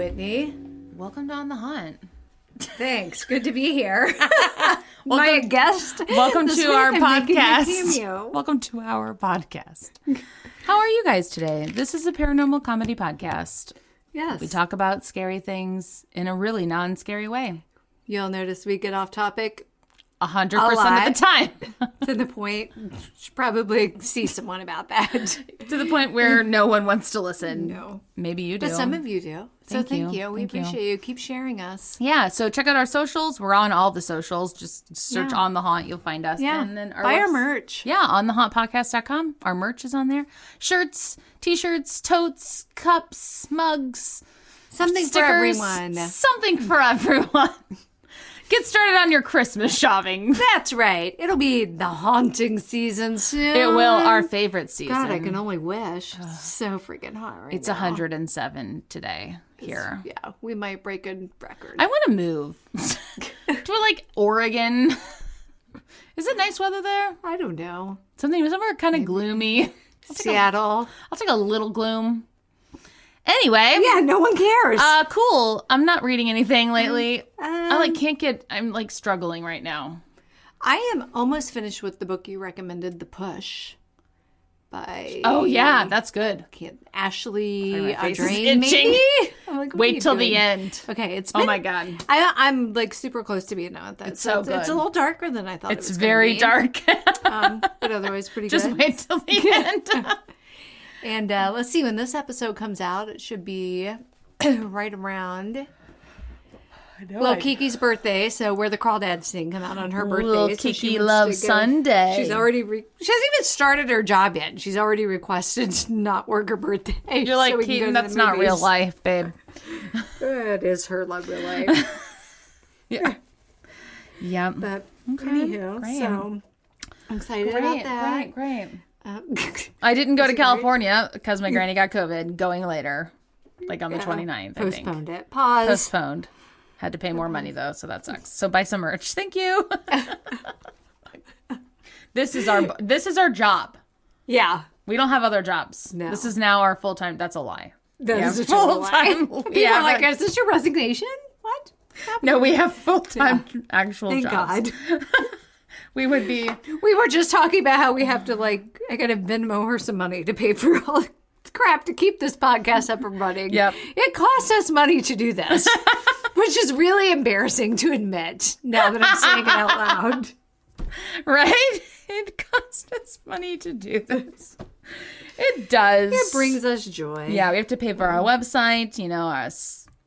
Whitney. Welcome to On the Hunt. Thanks. Good to be here. My guest. Welcome to our podcast. Welcome to our podcast. How are you guys today? This is a paranormal comedy podcast. Yes. We talk about scary things in a really non-scary way. You'll notice we get off topic 100% of the time. To the point, you should probably see someone about that. To the point where no one wants to listen. No. Maybe you do. But some of you do. Thank you. We Thank you. appreciate you. Keep sharing us. Yeah, so check out our socials. We're on all the socials. Just search On the Haunt. You'll find us. Yeah. And then Buy our merch. Yeah, onthehauntpodcast.com. Our merch is on there. Shirts, t-shirts, totes, cups, mugs. Something stickers, for everyone. Something for everyone. Get started on your Christmas shopping. That's right. It'll be the haunting season soon. It will. Our favorite season. God, I can only wish. It's so freaking hot right It's now. 107 today here. Yeah, we might break a record. I want to move to like Oregon. Is it nice weather there? I don't know. Somewhere kind of gloomy. Seattle. I'll take a little gloom. Anyway. Yeah, no one cares. Cool. I'm not reading anything lately. I'm like struggling right now. I am almost finished with the book you recommended, The Push. By Oh yeah, that's good. Ashley My face is Adrain, itching. maybe? I'm like, what are Wait you till doing? the end. Okay, it's Oh been, my god. I'm like super close to being done with that. It's so good. It's a little darker than I thought it It's was gonna very be. dark. But otherwise pretty Just good. wait till the end. And let's see, when this episode comes out, it should be right around little Kiki's birthday. So where the Crawdads thing come out on her birthday. Little so Kiki she wants loves to go- Sunday. She's already she hasn't even started her job yet. She's already requested to not work her birthday. You're like, so we can go Keaton, to that's the not real movies. life, babe. It is her real life. Yeah. Yep. But anywho, great. so I'm excited about that. Great. I didn't go to California because my granny got COVID. Going later, like on the 29th, I think. Postponed it. Pause. Postponed. Had to pay more money though, so that sucks. So buy some merch. Thank you. This is our job. Yeah. We don't have other jobs. No. This is now our full time. That's a lie. That is a full total time. lie. People are like, is this your resignation? What? No, we have full time actual Thank jobs. God. We would be. We were just talking about how we have to, I got to Venmo her some money to pay for all the crap to keep this podcast up and running. Yep. It costs us money to do this, which is really embarrassing to admit now that I'm saying it out loud. Right? It costs us money to do this. It does. It brings us joy. Yeah, we have to pay for our website, our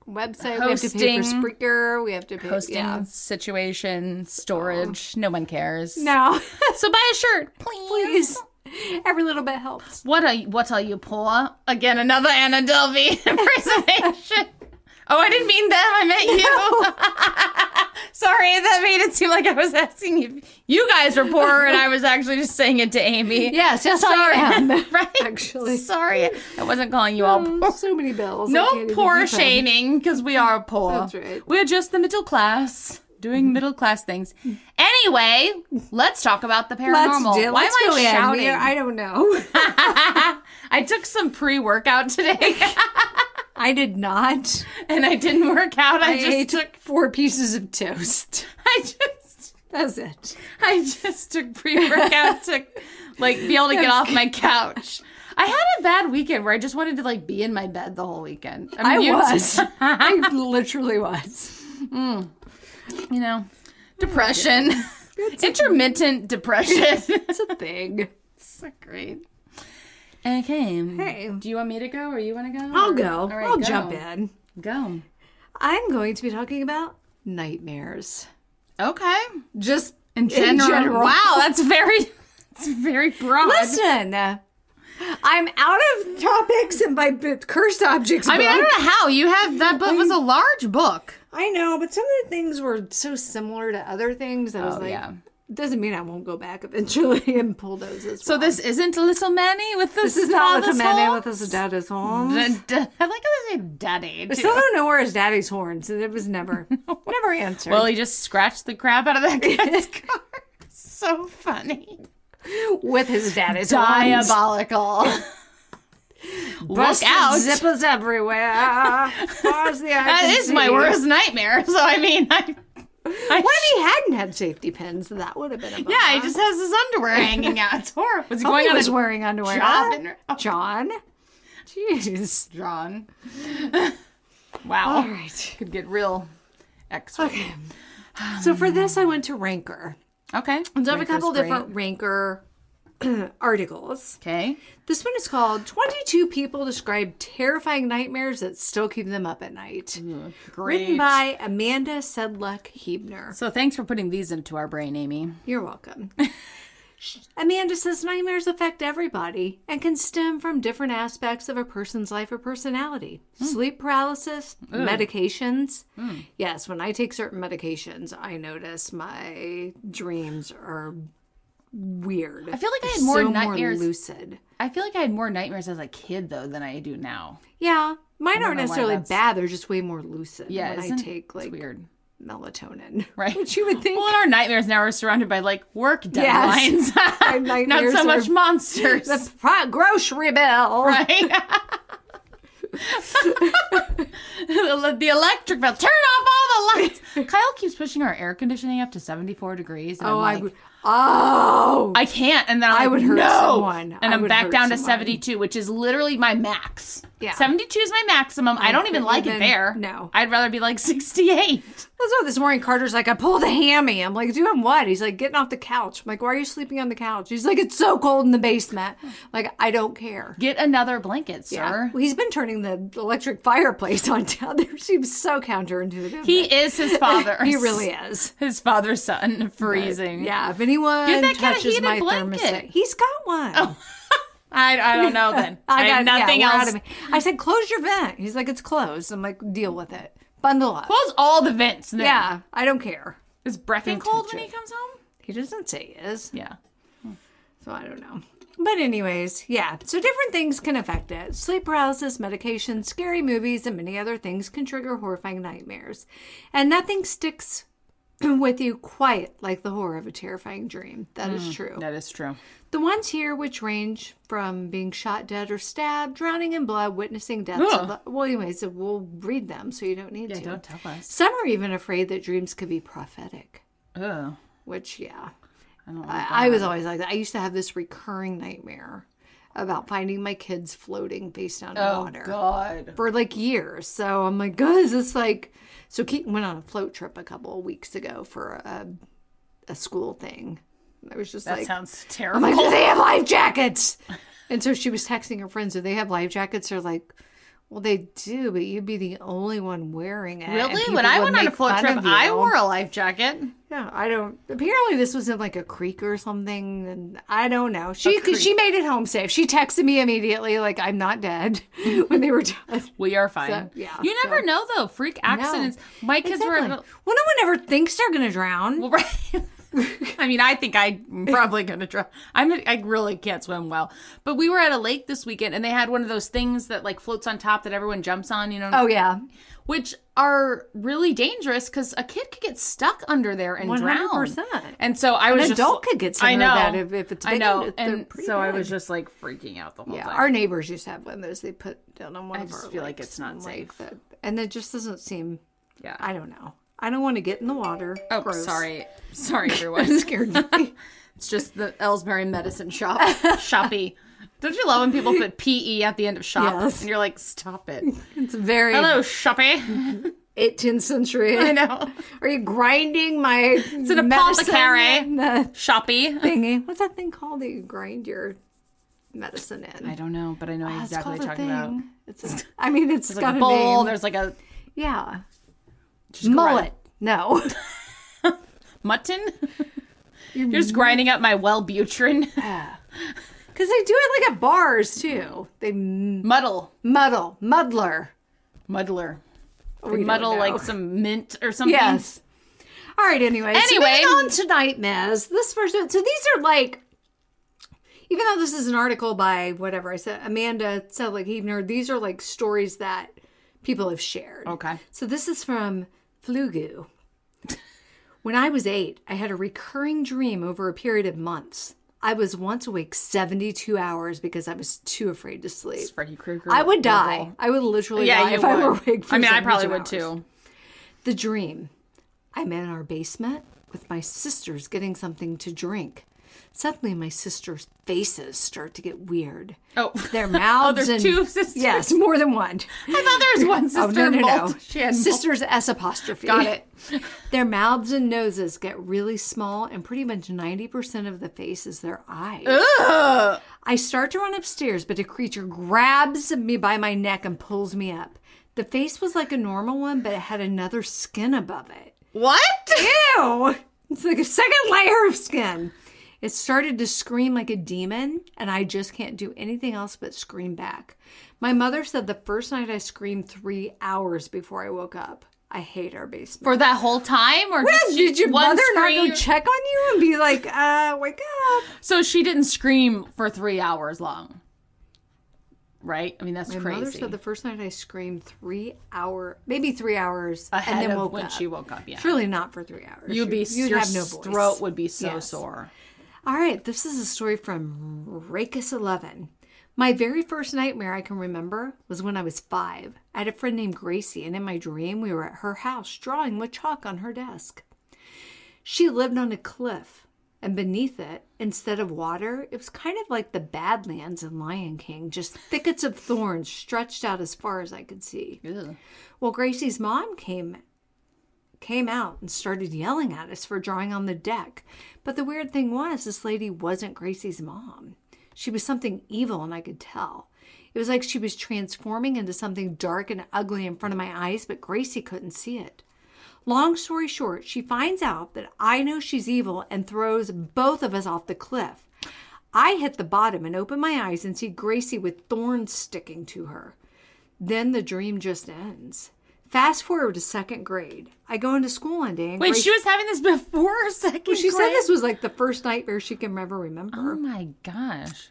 Website, Hosting. we have to pay for Spreaker, we have to pay hosting situation, storage. No one cares. No. So buy a shirt, please. Please. Every little bit helps. What are you poor? Again, another Anna Delvey impersonation. Oh, I didn't mean them. I meant you. Sorry, that made it seem like I was asking if you guys were poor, and I was actually just saying it to Amy. Yes, yes, I am. Right? Actually. Sorry. I wasn't calling you all poor. So many bills. I No can't even poor keep them. shaming, because we are poor. That's right. We're just the middle class, doing middle class things. Anyway, let's talk about the paranormal. Why Let's am go I in. shouting? I don't know. I took some pre-workout today, I did not. and I didn't work out. I ate just took 4 pieces of toast. That's it. I just took pre-workout to be able to get off my couch. I had a bad weekend where I just wanted to be in my bed the whole weekend. I mean, was. I literally was. Depression. Intermittent depression. It's a thing. So great. Okay. Hey. Do you want me to go or you want to go? I'll Or- go. All right, I'll go. jump in. Go. I'm going to be talking about nightmares. Okay. Just In general. Wow, that's very broad. Listen, I'm out of topics in my cursed objects book. I mean, I don't know how. You have that book was a large book. I know, but some of the things were so similar to other things. I was yeah. it doesn't mean I won't go back eventually and pull those as well. So this isn't Little Manny with this. This is not Little father's Manny horns? with his daddy's horns. I like how they say daddy. I Too. still don't know where his daddy's horns. It was never answered. Well, he just scratched the crap out of that guy's car. So funny. with his daddy's horns. Diabolical. Busted out. zippers everywhere. That is my worst nightmare. So, I mean, what if he hadn't had safety pins? That would have been a bummer. Yeah, he just has his underwear hanging out. It's horrible. Was he going on wearing underwear? John? Jeez. John. Wow. All right. Could get real X-ray. Okay. So for this, I went to Ranker. Okay. And so I have a couple different Ranker articles. Okay. This one is called 22 People Describe Terrifying Nightmares That Still Keep Them Up at Night. Great. Written by Amanda Sedluck-Hebner. So thanks for putting these into our brain, Amy. You're welcome. Amanda says nightmares affect everybody and can stem from different aspects of a person's life or personality. Sleep paralysis, medications. Yes, when I take certain medications, I notice my dreams are weird. I feel like I had more more nightmares. lucid. I feel like I had more nightmares as a kid, though, than I do now. Yeah, mine aren't necessarily bad. They're just way more lucid Yeah, when I take like weird. melatonin. Right. Which you would think. Well, and our nightmares now are surrounded by like work deadlines. Our nightmares Not so much are monsters. the grocery bill. Right. The electric bill. Turn off all the lights. Kyle keeps pushing our air conditioning up to 74 degrees. And I can't. And then I would hurt someone. And I'm back down to 72, which is literally my max. Yeah. 72 is my maximum. I don't even like it there. No. I'd rather be like 68. That's why this morning Carter's like, I pulled a hammy. I'm like, doing what? He's like, getting off the couch. I'm like, why are you sleeping on the couch? He's like, it's so cold in the basement. Like, I don't care. Get another blanket, sir. Yeah. Well, he's been turning the electric fireplace on down there. Seems so counterintuitive. He is his father. He really is. His father's son, freezing. But, yeah, if anyone Get that kind of touches heated my blanket. thermostat. He's got one. Oh. I don't know then. I got nothing else. I said, close your vent. He's like, it's closed. I'm like, deal with it. Bundle up. Close all the vents then. Yeah, I don't care. Is Brecken cold when he comes home? He doesn't say he is. Yeah. So I don't know. But anyways, yeah. So different things can affect it. Sleep paralysis, medication, scary movies, and many other things can trigger horrifying nightmares. And nothing sticks with you quite like the horror of a terrifying dream. That is true. That is true. The ones here, which range from being shot dead or stabbed, drowning in blood, witnessing deaths. Well, anyways, we'll read them so you don't need to. Yeah, don't tell us. Some are even afraid that dreams could be prophetic. Oh. Which, yeah. I was always like that. I used to have this recurring nightmare about finding my kids floating face down in water. Oh, God. For like years. So I'm like, God, is this like... So Keaton went on a float trip a couple of weeks ago for a school thing. I was just that sounds terrible. I'm like, do they have life jackets? And so she was texting her friends, do they have life jackets? They're like, well, they do, but you'd be the only one wearing it. Really? When I went on a float trip, I wore a life jacket. Yeah, I don't. Apparently, this was in like a creek or something, and I don't know. She made it home safe. She texted me immediately, like, I'm not dead when they were done. We are fine. So, yeah. You never know, though. Freak accidents. No. My kids were. Well, no one ever thinks they're going to drown. Well, right. I mean, I think I'm probably going to drown. I really can't swim well. But we were at a lake this weekend, and they had one of those things that, like, floats on top that everyone jumps on, you know? Oh, yeah. Which are really dangerous because a kid could get stuck under there and 100%. Drown. And so I was an adult could get stuck under that if it's big. I know. And so I was just, like, freaking out the whole time. Our neighbors used to have one of those they put down on one of our I just feel like it's not safe. And it just doesn't seem... Yeah. I don't know. I don't want to get in the water. Oh, gross. Sorry, everyone. It scared me. It's just the Ellsbury medicine shop. Shoppy. Don't you love when people put PE at the end of shop? Yes. And you're like, stop it. It's very... Hello, Shoppy. 18th century. I know. Are you grinding my It's an apothecary. Shoppy. Thingy. What's that thing called that you grind your medicine in? I don't know, but I know exactly what you're talking about. It's got like a bowl. Name. There's like a... Yeah. Mullet. No. Mutton? You're just grinding up my Wellbutrin. Because they do it like at bars, too. They muddler. They muddle like some mint or something. Yes. All right, anyway. So moving on to nightmares. This first one. So these are like, even though this is an article by whatever I said, Amanda Sedluck-Hebner, these are like stories that people have shared. Okay. So this is from Flugu. When I was 8, I had a recurring dream over a period of months. I was once awake 72 hours because I was too afraid to sleep. It's Freddy Krueger. I would die. I would literally die if I were awake for 72 I probably would hours. too. The dream. I'm in our basement with my sisters getting something to drink. Suddenly, my sisters' faces start to get weird. Oh. Their mouths there's two sisters? Yes, more than one. I thought there was one sister. No. She had Sisters S apostrophe. Got it. Their mouths and noses get really small, and pretty much 90% of the face is their eyes. Ugh. I start to run upstairs, but a creature grabs me by my neck and pulls me up. The face was like a normal one, but it had another skin above it. What? Ew! It's like a second layer of skin. It started to scream like a demon, and I just can't do anything else but scream back. My mother said the first night I screamed 3 hours before I woke up. I hate our basement. For that whole time? Or just Did your one mother not scream? go check on you and be like, wake up? So she didn't scream for 3 hours long. Right? I mean, that's My crazy. mother said the first night I screamed 3 hours, maybe 3 hours, Ahead and then of woke when up. she woke up, yeah. Surely not for 3 hours. You'd You'd have no voice. throat would be so Yes. sore. All right, this is a story from Rakis 11. My very first nightmare I can remember was when I was 5. I had a friend named Gracie, and in my dream, we were at her house drawing with chalk on her desk. She lived on a cliff, and beneath it, instead of water, it was kind of like the Badlands in Lion King, just thickets of thorns stretched out as far as I could see. Ugh. Well, Gracie's mom came out and started yelling at us for drawing on the deck. But the weird thing was, this lady wasn't Gracie's mom. She was something evil, and I could tell. It was like she was transforming into something dark and ugly in front of my eyes, but Gracie couldn't see it. Long story short, she finds out that I know she's evil and throws both of us off the cliff. I hit the bottom and open my eyes and see Gracie with thorns sticking to her. Then the dream just ends. Fast forward to 2nd grade. I go into school one day and Wait, she was having this before second grade? she said this was like the first nightmare she can ever remember. Oh my gosh.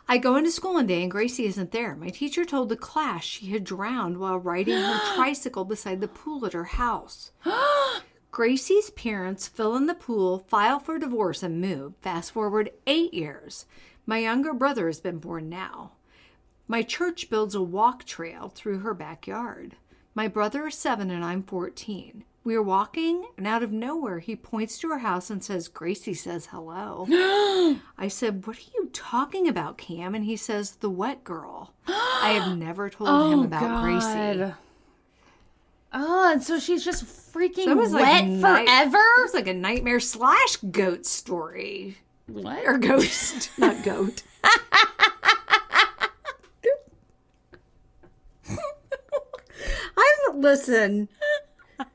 I go into school one day and Gracie isn't there. My teacher told the class she had drowned while riding her tricycle beside the pool at her house. Gracie's parents fill in the pool, file for divorce, and move. Fast forward 8 years. My younger brother has been born now. My church builds a walk trail through her backyard. My brother is 7 and I'm 14. We are walking, and out of nowhere, he points to her house and says, Gracie says hello. I said, what are you talking about, Cam? And he says, the wet girl. I have never told him about Gracie. Oh, and so she's just freaking So it was wet forever? It was like a nightmare / goat story. What? Or ghost, not goat. Listen. I've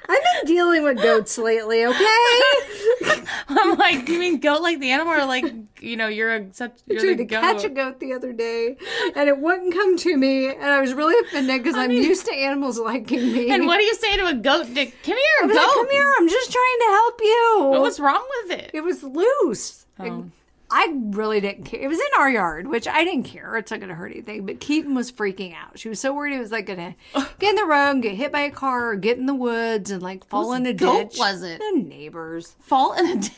been dealing with goats lately, okay? I'm like, you mean goat like the animal, or like, you're I you're tried the to goat? catch a goat the other day, and it wouldn't come to me, and I was really offended because I'm used to animals liking me. And what do you say to a goat? Come here, I was goat. like, come here, I'm just trying to help you. What was wrong with it? It was loose. Oh. I really didn't care. It was in our yard, which I didn't care. It's not going to hurt anything. But Keaton was freaking out. She was so worried it was like going to get in the road and get hit by a car or get in the woods and like fall in a goat ditch. was it? The neighbors. Fall in a ditch.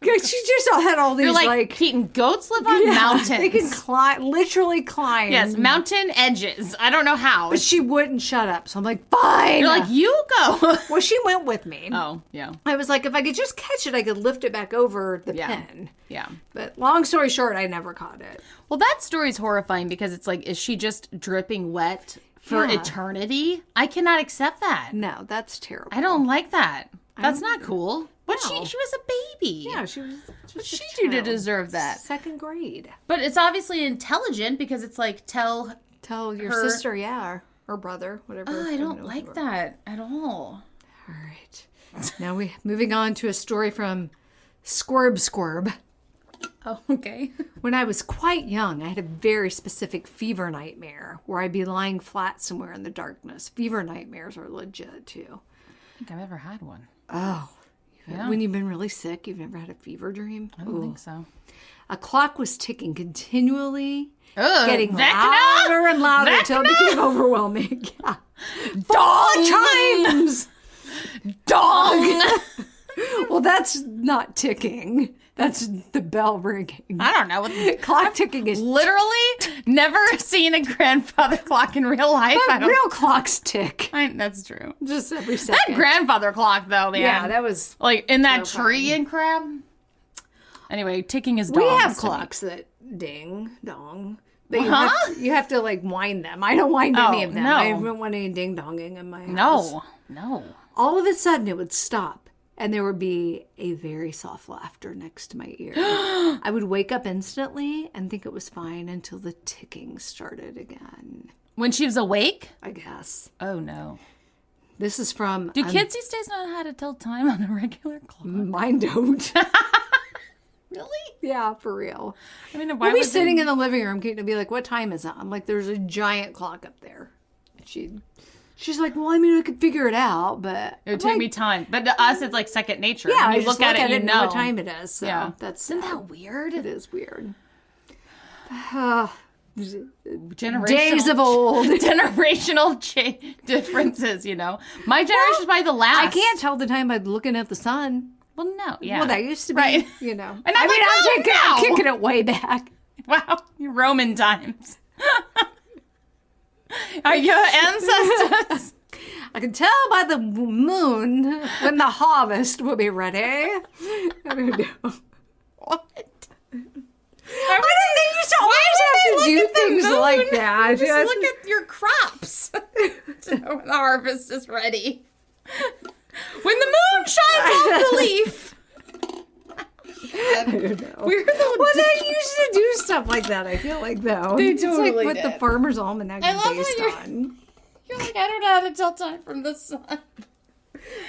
She just had all these You're like, Keaton, goats live on mountains. They can climb, literally climb. Yes, mountain edges. I don't know how. But she wouldn't shut up. So I'm like, fine. You're like, you go. Well, she went with me. Oh, yeah. I was like, if I could just catch it, I could lift it back over the pen. Yeah. But long story short, I never caught it. Well, that story's horrifying because it's like, is she just dripping wet for eternity? I cannot accept that. No, that's terrible. I don't like that. That's not cool. But she was a baby. Yeah, she was. What she do to deserve that? 2nd grade. But it's obviously intelligent because it's like Tell your her- sister, or brother, whatever. Oh, I don't like that at all. All right. Now moving on to a story from Squirb. Oh, okay. When I was quite young, I had a very specific fever nightmare where I'd be lying flat somewhere in the darkness. Fever nightmares are legit too. I think I've ever had one. Oh. Yeah. When you've been really sick, you've never had a fever dream? I don't think so. A clock was ticking continually, Ugh, getting Vecna! louder and louder until it became overwhelming. Yeah. Dong! Chimes! Dong! Well, that's not ticking. That's the bell ringing. I don't know. What the Clock ticking is literally never seen a grandfather clock in real life. But real clocks tick. That's true. Just every second. That grandfather clock, though, man. Yeah, that was like in that so tree fun. in Crab. Anyway, ticking is dogs. We have to clocks that ding dong. But you have to like wind them. I don't wind any of them. no. I haven't want any ding donging in my house. No. All of a sudden it would stop and there would be a very soft laughter next to my ear. I would wake up instantly and think it was fine until the ticking started again. When she was awake? I guess. Oh, no. This is from... Do kids these days know how to tell time on a regular clock? Mine don't. Really? Yeah, for real. I mean, why We'll be would sitting in the living room, Kate will be like, what time is it? I'm like, there's a giant clock up there. She's like, well, I mean, I could figure it out, but... It would take me time. But to us, it's like second nature. Yeah, when I you just look at it, you and know what time it is. So yeah. Isn't that weird? It is weird. Generational, Days of old. Generational differences, you know. My generation's probably the last. I can't tell the time by looking at the sun. Well, no, yeah. Well, that used to be, right. You know. And I'm I'm kicking it way back. Wow, Roman times. Are your ancestors? I can tell by the moon when the harvest will be ready. I don't know. What? I don't think you used to always have to do things like that. Just look at your crops. So when the harvest is ready. When the moon shines off the leaf. I don't know. We're the Well, they used to do stuff like that, I feel like, though. They it's totally like what did. the Farmer's Almanac I is love based how you're- on. You're like, I don't know how to tell time from the sun. Well,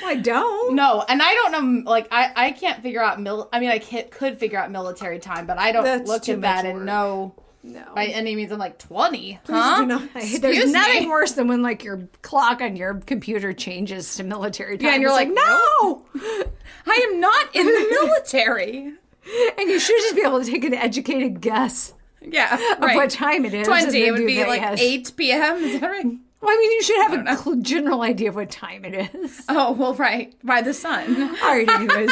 I don't. No, and I don't know, like, I can't figure out, I could figure out military time, but I don't That's look too at that much and work. know No. by any means. I'm like, 20, Please huh? do not. There's Excuse nothing me. worse than when, like, your clock on your computer changes to military time. Yeah, and you're It's like, no! I am not in the military. And you should just be able to take an educated guess Yeah, of right. what time it is. 20, and it then would do be the like yes. 8 p.m., is that right? Well, I mean, you should have a general idea of what time it is. Oh, well, right, by the sun. All right, anyways.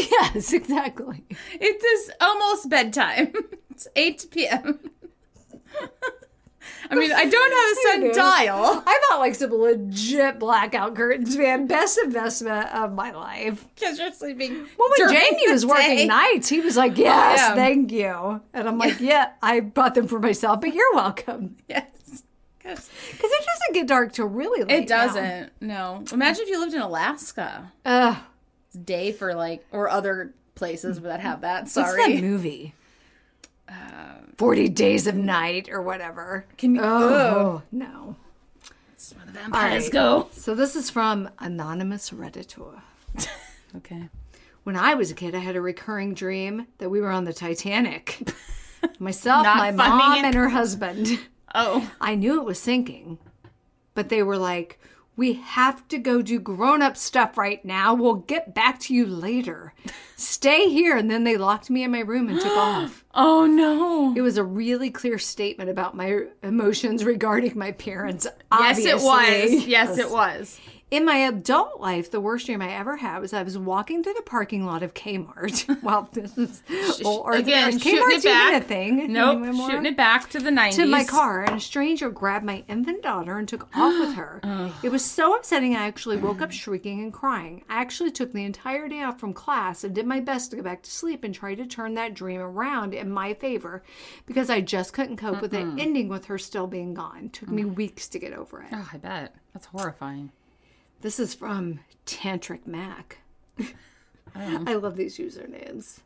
Yes, exactly. It is almost bedtime. It's 8 p.m. I mean, I don't have a sundial. I bought like some legit blackout curtains, man. Best investment of my life. Because you're sleeping. Well, when during Jamie the was working day. nights, he was like, yes, yeah. thank you. And I'm like, yeah, I bought them for myself, but you're welcome. Yes. Because it doesn't get dark till really late It doesn't. No. Imagine if you lived in Alaska. It's day for like, or other places that have that. What's Sorry. that movie? 40 Days of Night or whatever. Can you? Oh, no. That's where the vampires right. go. So this is from Anonymous Redditor. Okay. When I was a kid, I had a recurring dream that we were on the Titanic. Myself, Not my funny. mom, and her husband. Oh. I knew it was sinking, but they were like, we have to go do grown-up stuff right now. We'll get back to you later. Stay here. And then they locked me in my room and took off. Oh, no. It was a really clear statement about my emotions regarding my parents. Yes, it was. Obviously. Yes, it was. In my adult life, the worst dream I ever had was I was walking through the parking lot of Kmart. Well, this is Again, shooting Kmart's it back. even a thing. Nope, anymore. shooting it back to the 90s. To my car, and a stranger grabbed my infant daughter and took off with her. It was so upsetting I actually woke up shrieking and crying. I actually took the entire day off from class and did my best to go back to sleep and try to turn that dream around in my favor because I just couldn't cope with it ending with her still being gone. Took me weeks to get over it. Oh, I bet. That's horrifying. This is from Tantric Mac. I love these usernames.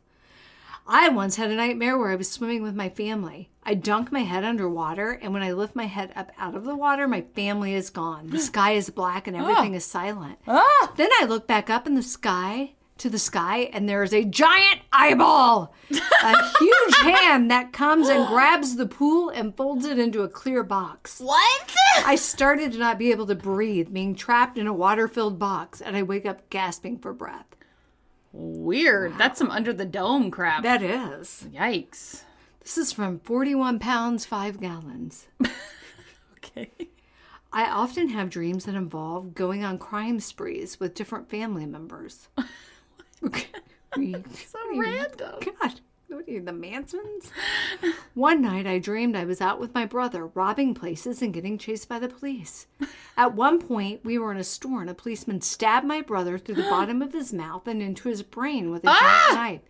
I once had a nightmare where I was swimming with my family. I dunk my head underwater, and when I lift my head up out of the water, my family is gone. The sky is black and everything is silent. Then I look back up in the sky, and there is a giant eyeball. A huge hand that comes and grabs the pool and folds it into a clear box. What? I started to not be able to breathe, being trapped in a water-filled box, and I wake up gasping for breath. Weird. Wow. That's some under the dome crap. That is. Yikes. This is from 41 pounds, 5 gallons. Okay. I often have dreams that involve going on crime sprees with different family members. Okay. So random. God, what are you, the Mansons? One night I dreamed I was out with my brother, robbing places and getting chased by the police. At one point, we were in a store and a policeman stabbed my brother through the bottom of his mouth and into his brain with a giant knife.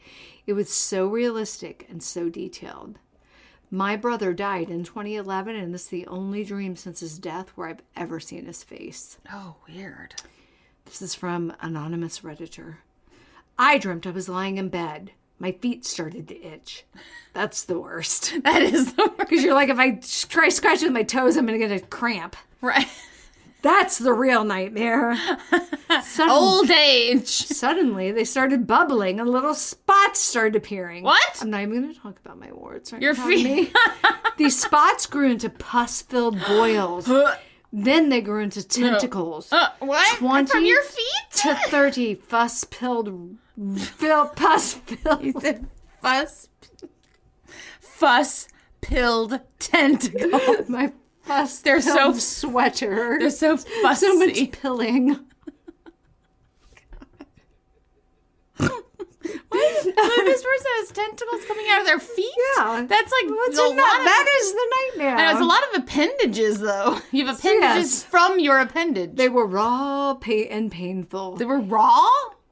It was so realistic and so detailed. My brother died in 2011, and this is the only dream since his death where I've ever seen his face. Oh, weird. This is from Anonymous Redditor. I dreamt I was lying in bed. My feet started to itch. That's the worst. That is the worst. Because you're like, if I try scratching with my toes, I'm going to get a cramp. Right. That's the real nightmare. Old age. Suddenly, they started bubbling and little spots started appearing. What? I'm not even going to talk about my warts. Your feet. These spots grew into pus-filled boils. Then they grew into tentacles. What? 20 From your feet? to 30 pus-filled. You said fuss-pilled tentacles. My fuss. They're so sweater. They're so fussy. So much pilling. This person has tentacles coming out of their feet? Yeah. That's like That is the nightmare. And it's a lot of appendages, though. You have appendages from your appendage. They were raw and painful. They were raw?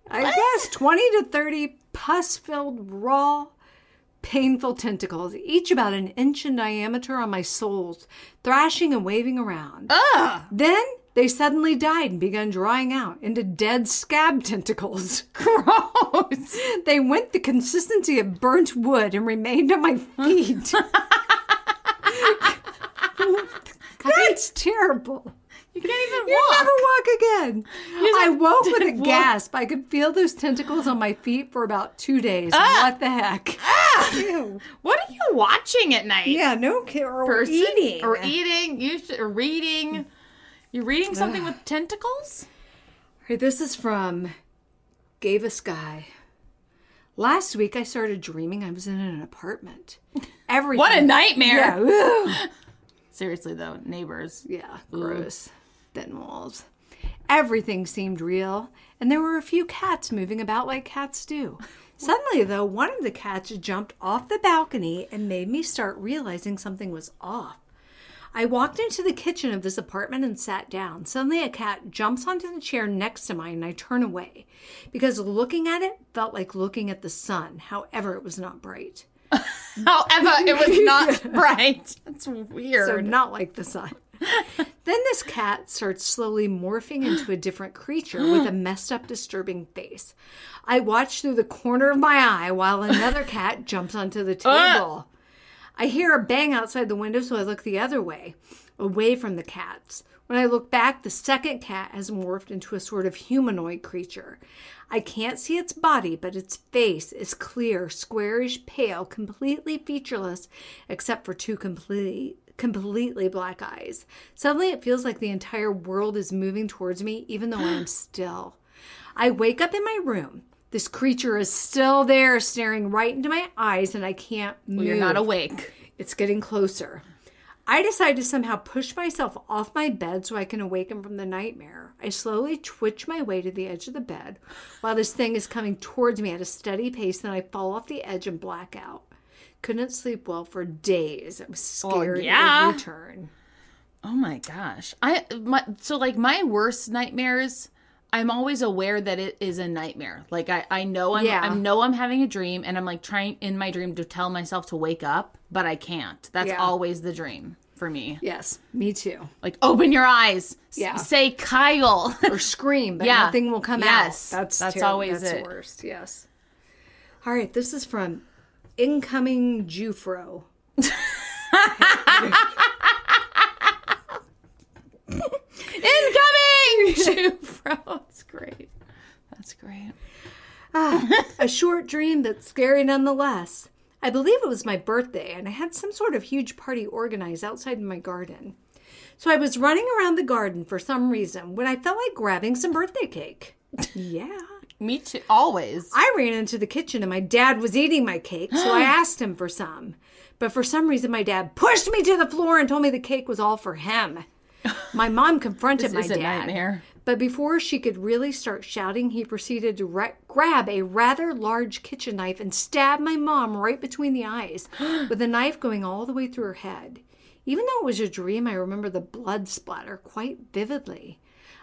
I guess 20 to 30 pus-filled, raw, painful tentacles, each about an inch in diameter on my soles, thrashing and waving around. Ugh. Then they suddenly died and began drying out into dead scab tentacles. Gross. They went the consistency of burnt wood and remained on my feet. That's terrible. You can't even You'll walk. never walk again. I woke with a walk. gasp. I could feel those tentacles on my feet for about 2 days. What the heck? Ew. What are you watching at night? Yeah, no care. Or Person? eating. Or eating. Or reading. You're reading something with tentacles? Hey, this is from Gave a Sky. Last week I started dreaming I was in an apartment. Everything. What a nightmare. Yeah. Seriously, though, neighbors. Yeah, gross. Thin walls. Everything seemed real, and there were a few cats moving about like cats do. Suddenly, though, one of the cats jumped off the balcony and made me start realizing something was off. I walked into the kitchen of this apartment and sat down. Suddenly, a cat jumps onto the chair next to mine, and I turn away because looking at it felt like looking at the sun. However, it was not bright. However, it was not bright. That's weird. So not like the sun. Then this cat starts slowly morphing into a different creature with a messed up, disturbing face. I watch through the corner of my eye while another cat jumps onto the table. I hear a bang outside the window, so I look the other way, away from the cats. When I look back, the second cat has morphed into a sort of humanoid creature. I can't see its body, but its face is clear, squarish, pale, completely featureless, except for two completely black eyes. Suddenly, it feels like the entire world is moving towards me, even though I'm still. I wake up in my room. This creature is still there, staring right into my eyes, and I can't move. Well, you're not awake. It's getting closer. I decide to somehow push myself off my bed so I can awaken from the nightmare. I slowly twitch my way to the edge of the bed while this thing is coming towards me at a steady pace, then I fall off the edge and black out. Couldn't sleep well for days. I was scared at every turn. Oh my gosh. My worst nightmares, I'm always aware that it is a nightmare. Like I know I'm having a dream, and I'm like trying in my dream to tell myself to wake up, but I can't. That's always the dream for me. Yes, me too. Like open your eyes. Yeah. Say Kyle. Or scream, but nothing will come out. That's terrible. always That's it. the worst. Yes. All right, this is from Incoming Jufro. Incoming Jufro. That's great. That's great. A short dream that's scary nonetheless. I believe it was my birthday, and I had some sort of huge party organized outside in my garden. So I was running around the garden for some reason when I felt like grabbing some birthday cake. Yeah. Me too. Always. I ran into the kitchen, and my dad was eating my cake, so I asked him for some. But for some reason, my dad pushed me to the floor and told me the cake was all for him. My mom confronted my This is dad. a nightmare. But before she could really start shouting, he proceeded to grab a rather large kitchen knife and stab my mom right between the eyes, with the knife going all the way through her head. Even though it was a dream, I remember the blood splatter quite vividly.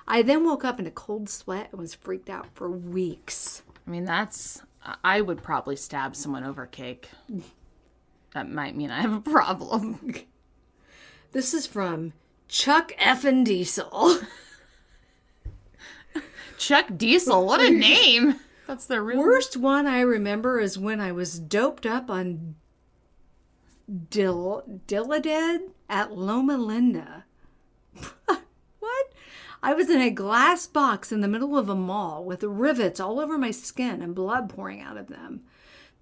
I then woke up in a cold sweat and was freaked out for weeks. I mean, I would probably stab someone over cake. That might mean I have a problem. This is from Chuck Effin' Diesel. Chuck Diesel, what a name. That's the real Worst one I remember is when I was doped up on Dilaudid at Loma Linda. What? I was in a glass box in the middle of a mall with rivets all over my skin and blood pouring out of them.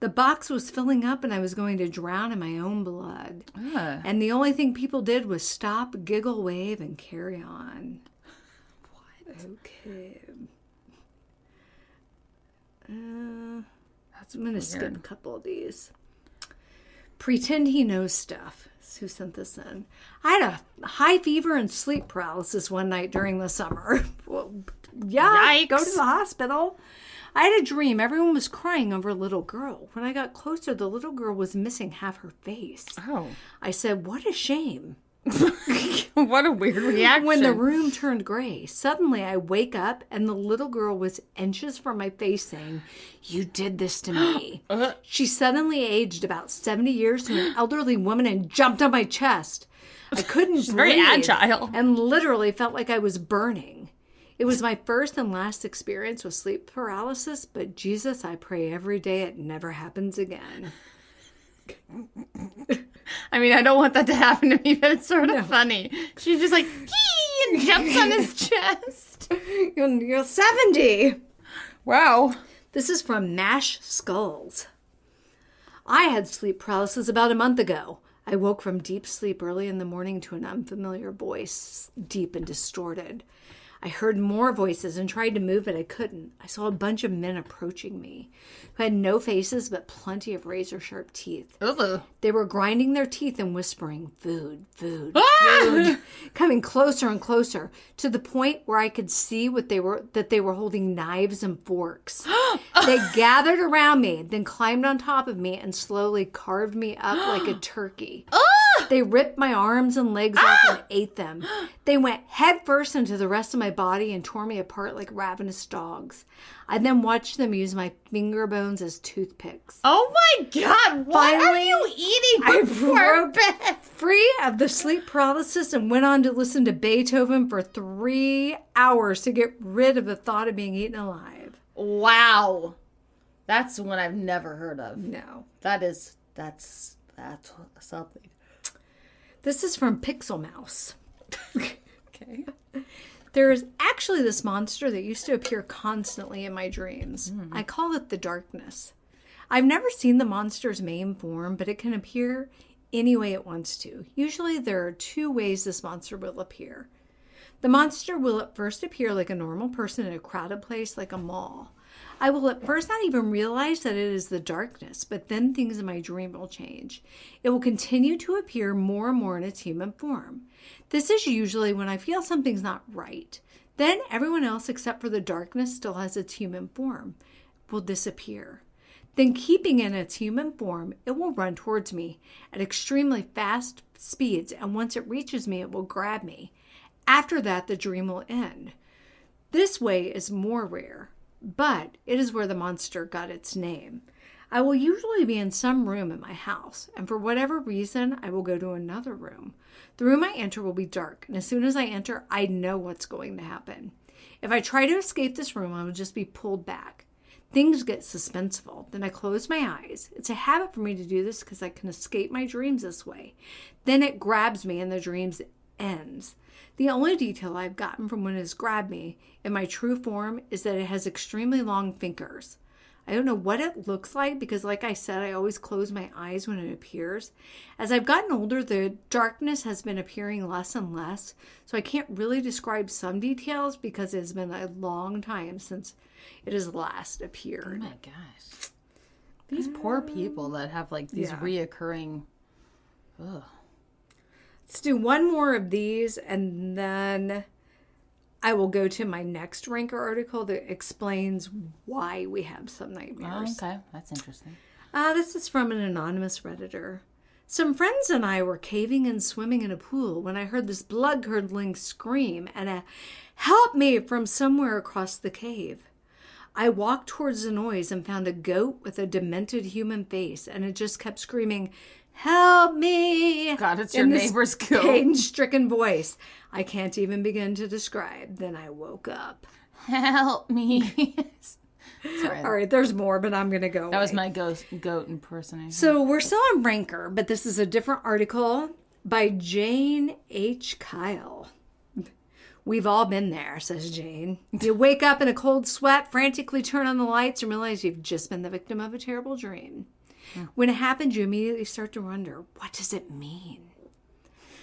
The box was filling up and I was going to drown in my own blood. And the only thing people did was stop, giggle, wave, and carry on. What? Okay. I'm going to skip a couple of these. Pretend he knows stuff. Who sent this in? I had a high fever and sleep paralysis one night during the summer. Well, yeah, Yikes. go to the hospital. I had a dream. Everyone was crying over a little girl. When I got closer, the little girl was missing half her face. Oh. I said, what a shame. What a weird reaction. When the room turned gray, suddenly I wake up and the little girl was inches from my face saying, you did this to me. She suddenly aged about 70 years to an elderly woman and jumped on my chest. I couldn't breathe. Very agile. And literally felt like I was burning. It was my first and last experience with sleep paralysis, but Jesus, I pray every day it never happens again. I mean, I don't want that to happen to me, but it's sort of funny. She's just like, hee, and jumps on his chest. You're 70. Wow. This is from Mash Skulls. I had sleep paralysis about a month ago. I woke from deep sleep early in the morning to an unfamiliar voice, deep and distorted. I heard more voices and tried to move, but I couldn't. I saw a bunch of men approaching me who had no faces but plenty of razor-sharp teeth. Ugh. They were grinding their teeth and whispering, food, food, Ah! food, coming closer and closer to the point where I could see that they were holding knives and forks. They gathered around me, then climbed on top of me and slowly carved me up like a turkey. They ripped my arms and legs off and ate them. They went headfirst into the rest of my body and tore me apart like ravenous dogs. I then watched them use my finger bones as toothpicks. Oh my God, what are Finally, you eating I before broke bed? free of the sleep paralysis and went on to listen to Beethoven for 3 hours to get rid of the thought of being eaten alive. Wow. That's one I've never heard of. No. That's something. This is from Pixel Mouse. Okay. There is actually this monster that used to appear constantly in my dreams. I call it the darkness. I've never seen the monster's main form, but it can appear any way it wants to. Usually there are 2 ways this monster will appear. The monster will at first appear like a normal person in a crowded place like a mall. I will at first not even realize that it is the darkness, but then things in my dream will change. It will continue to appear more and more in its human form. This is usually when I feel something's not right. Then everyone else except for the darkness still has its human form will disappear. Then keeping in its human form, it will run towards me at extremely fast speeds, and once it reaches me, it will grab me. After that, the dream will end. This way is more rare, but it is where the monster got its name. I will usually be in some room in my house, and for whatever reason, I will go to another room. The room I enter will be dark, and as soon as I enter, I know what's going to happen. If I try to escape this room, I will just be pulled back. Things get suspenseful. Then I close my eyes. It's a habit for me to do this because I can escape my dreams this way. Then it grabs me and the dreams ends. The only detail I've gotten from when it has grabbed me in my true form is that it has extremely long fingers. I don't know what it looks like because, like I said, I always close my eyes when it appears. As I've gotten older, the darkness has been appearing less and less, so I can't really describe some details because it has been a long time since it has last appeared. Oh my gosh. These poor people that have like these reoccurring... Ugh. Let's do one more of these and then I will go to my next Ranker article that explains why we have some nightmares. Oh, okay. That's interesting. This is from an anonymous Redditor. Some friends and I were caving and swimming in a pool when I heard this blood-curdling scream and a "help me" from somewhere across the cave. I walked towards the noise and found a goat with a demented human face, and it just kept screaming, "Help me!" God, it's your neighbor's goat. Pain-stricken voice I can't even begin to describe. Then I woke up. Help me. Sorry. All right, there's more, but I'm going to go That was my goat impersonation. So we're still on Ranker, but this is a different article by Jane H. Kyle. We've all been there, says Jane. You wake up in a cold sweat, frantically turn on the lights, and realize you've just been the victim of a terrible dream. When it happens, you immediately start to wonder, what does it mean?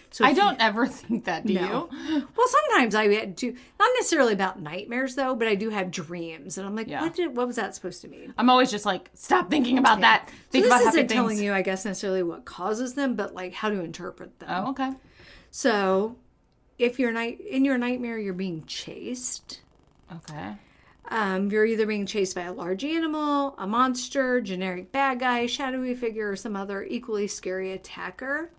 So I don't ever think that, do you? Well, sometimes I do, not necessarily about nightmares, though, but I do have dreams. And I'm like, what was that supposed to mean? I'm always just like, stop thinking about that. Think so about this happy isn't things. telling you, I guess, necessarily what causes them, but like how to interpret them. Oh, okay. So if you're in your nightmare, you're being chased. Okay. You're either being chased by a large animal, a monster, generic bad guy, shadowy figure, or some other equally scary attacker.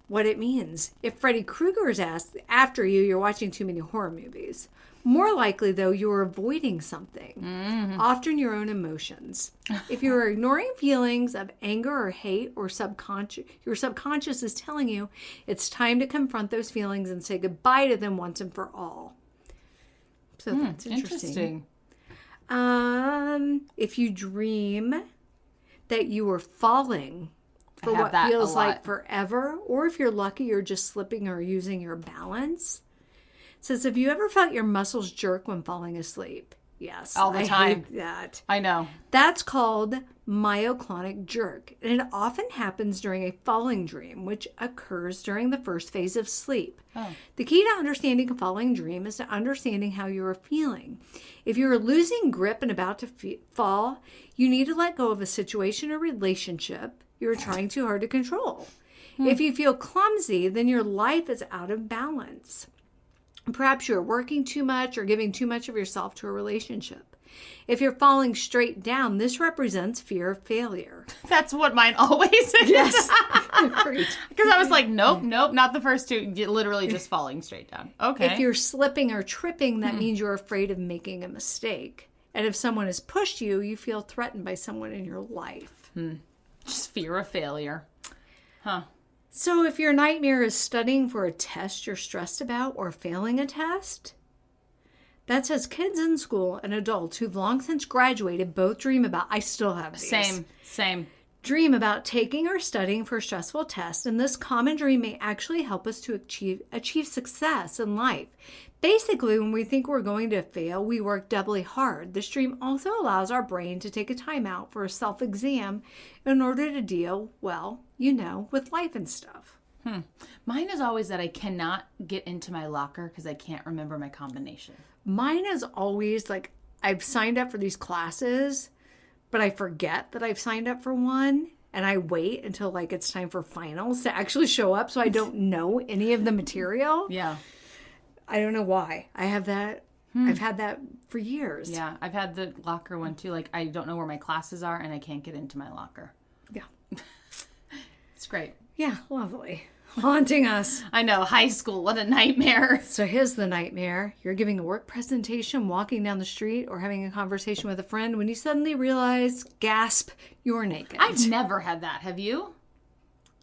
What it means. If Freddy Krueger is after you, you're watching too many horror movies. More likely, though, you're avoiding something, often your own emotions. If you're ignoring feelings of anger or hate, or your subconscious is telling you it's time to confront those feelings and say goodbye to them once and for all. So that's interesting. If you dream that you were falling for what feels like forever, or if you're lucky, you're just slipping or using your balance. It says, have you ever felt your muscles jerk when falling asleep? Yes. All the time. I hate that. I know. That's called myoclonic jerk. And it often happens during a falling dream, which occurs during the first phase of sleep. Oh. The key to understanding a falling dream is to understanding how you are feeling. If you are losing grip and about to fall, you need to let go of a situation or relationship you're trying too hard to control. If you feel clumsy, then your life is out of balance. Perhaps you're working too much or giving too much of yourself to a relationship. If you're falling straight down, this represents fear of failure. That's what mine always is. Yes. Because I was like, nope, not the first two. You're literally just falling straight down. Okay. If you're slipping or tripping, that means you're afraid of making a mistake. And if someone has pushed you, you feel threatened by someone in your life. Just fear of failure. Huh. So if your nightmare is studying for a test you're stressed about or failing a test, that says kids in school and adults who've long since graduated both dream about, I still have these. Same. Dream about taking or studying for a stressful test, and this common dream may actually help us to achieve success in life. Basically, when we think we're going to fail, we work doubly hard. This dream also allows our brain to take a time out for a self-exam in order to deal, well, with life and stuff. Mine is always that I cannot get into my locker because I can't remember my combination. Mine is always like, I've signed up for these classes, but I forget that I've signed up for one. And I wait until like it's time for finals to actually show up so I don't know any of the material. Yeah. I don't know why. I have that. I've had that for years. Yeah, I've had the locker one too. Like, I don't know where my classes are and I can't get into my locker. Yeah. It's great. Yeah, lovely. Haunting us. I know, high school, what a nightmare. So here's the nightmare. You're giving a work presentation, walking down the street, or having a conversation with a friend when you suddenly realize, gasp, you're naked. I've never had that. Have you?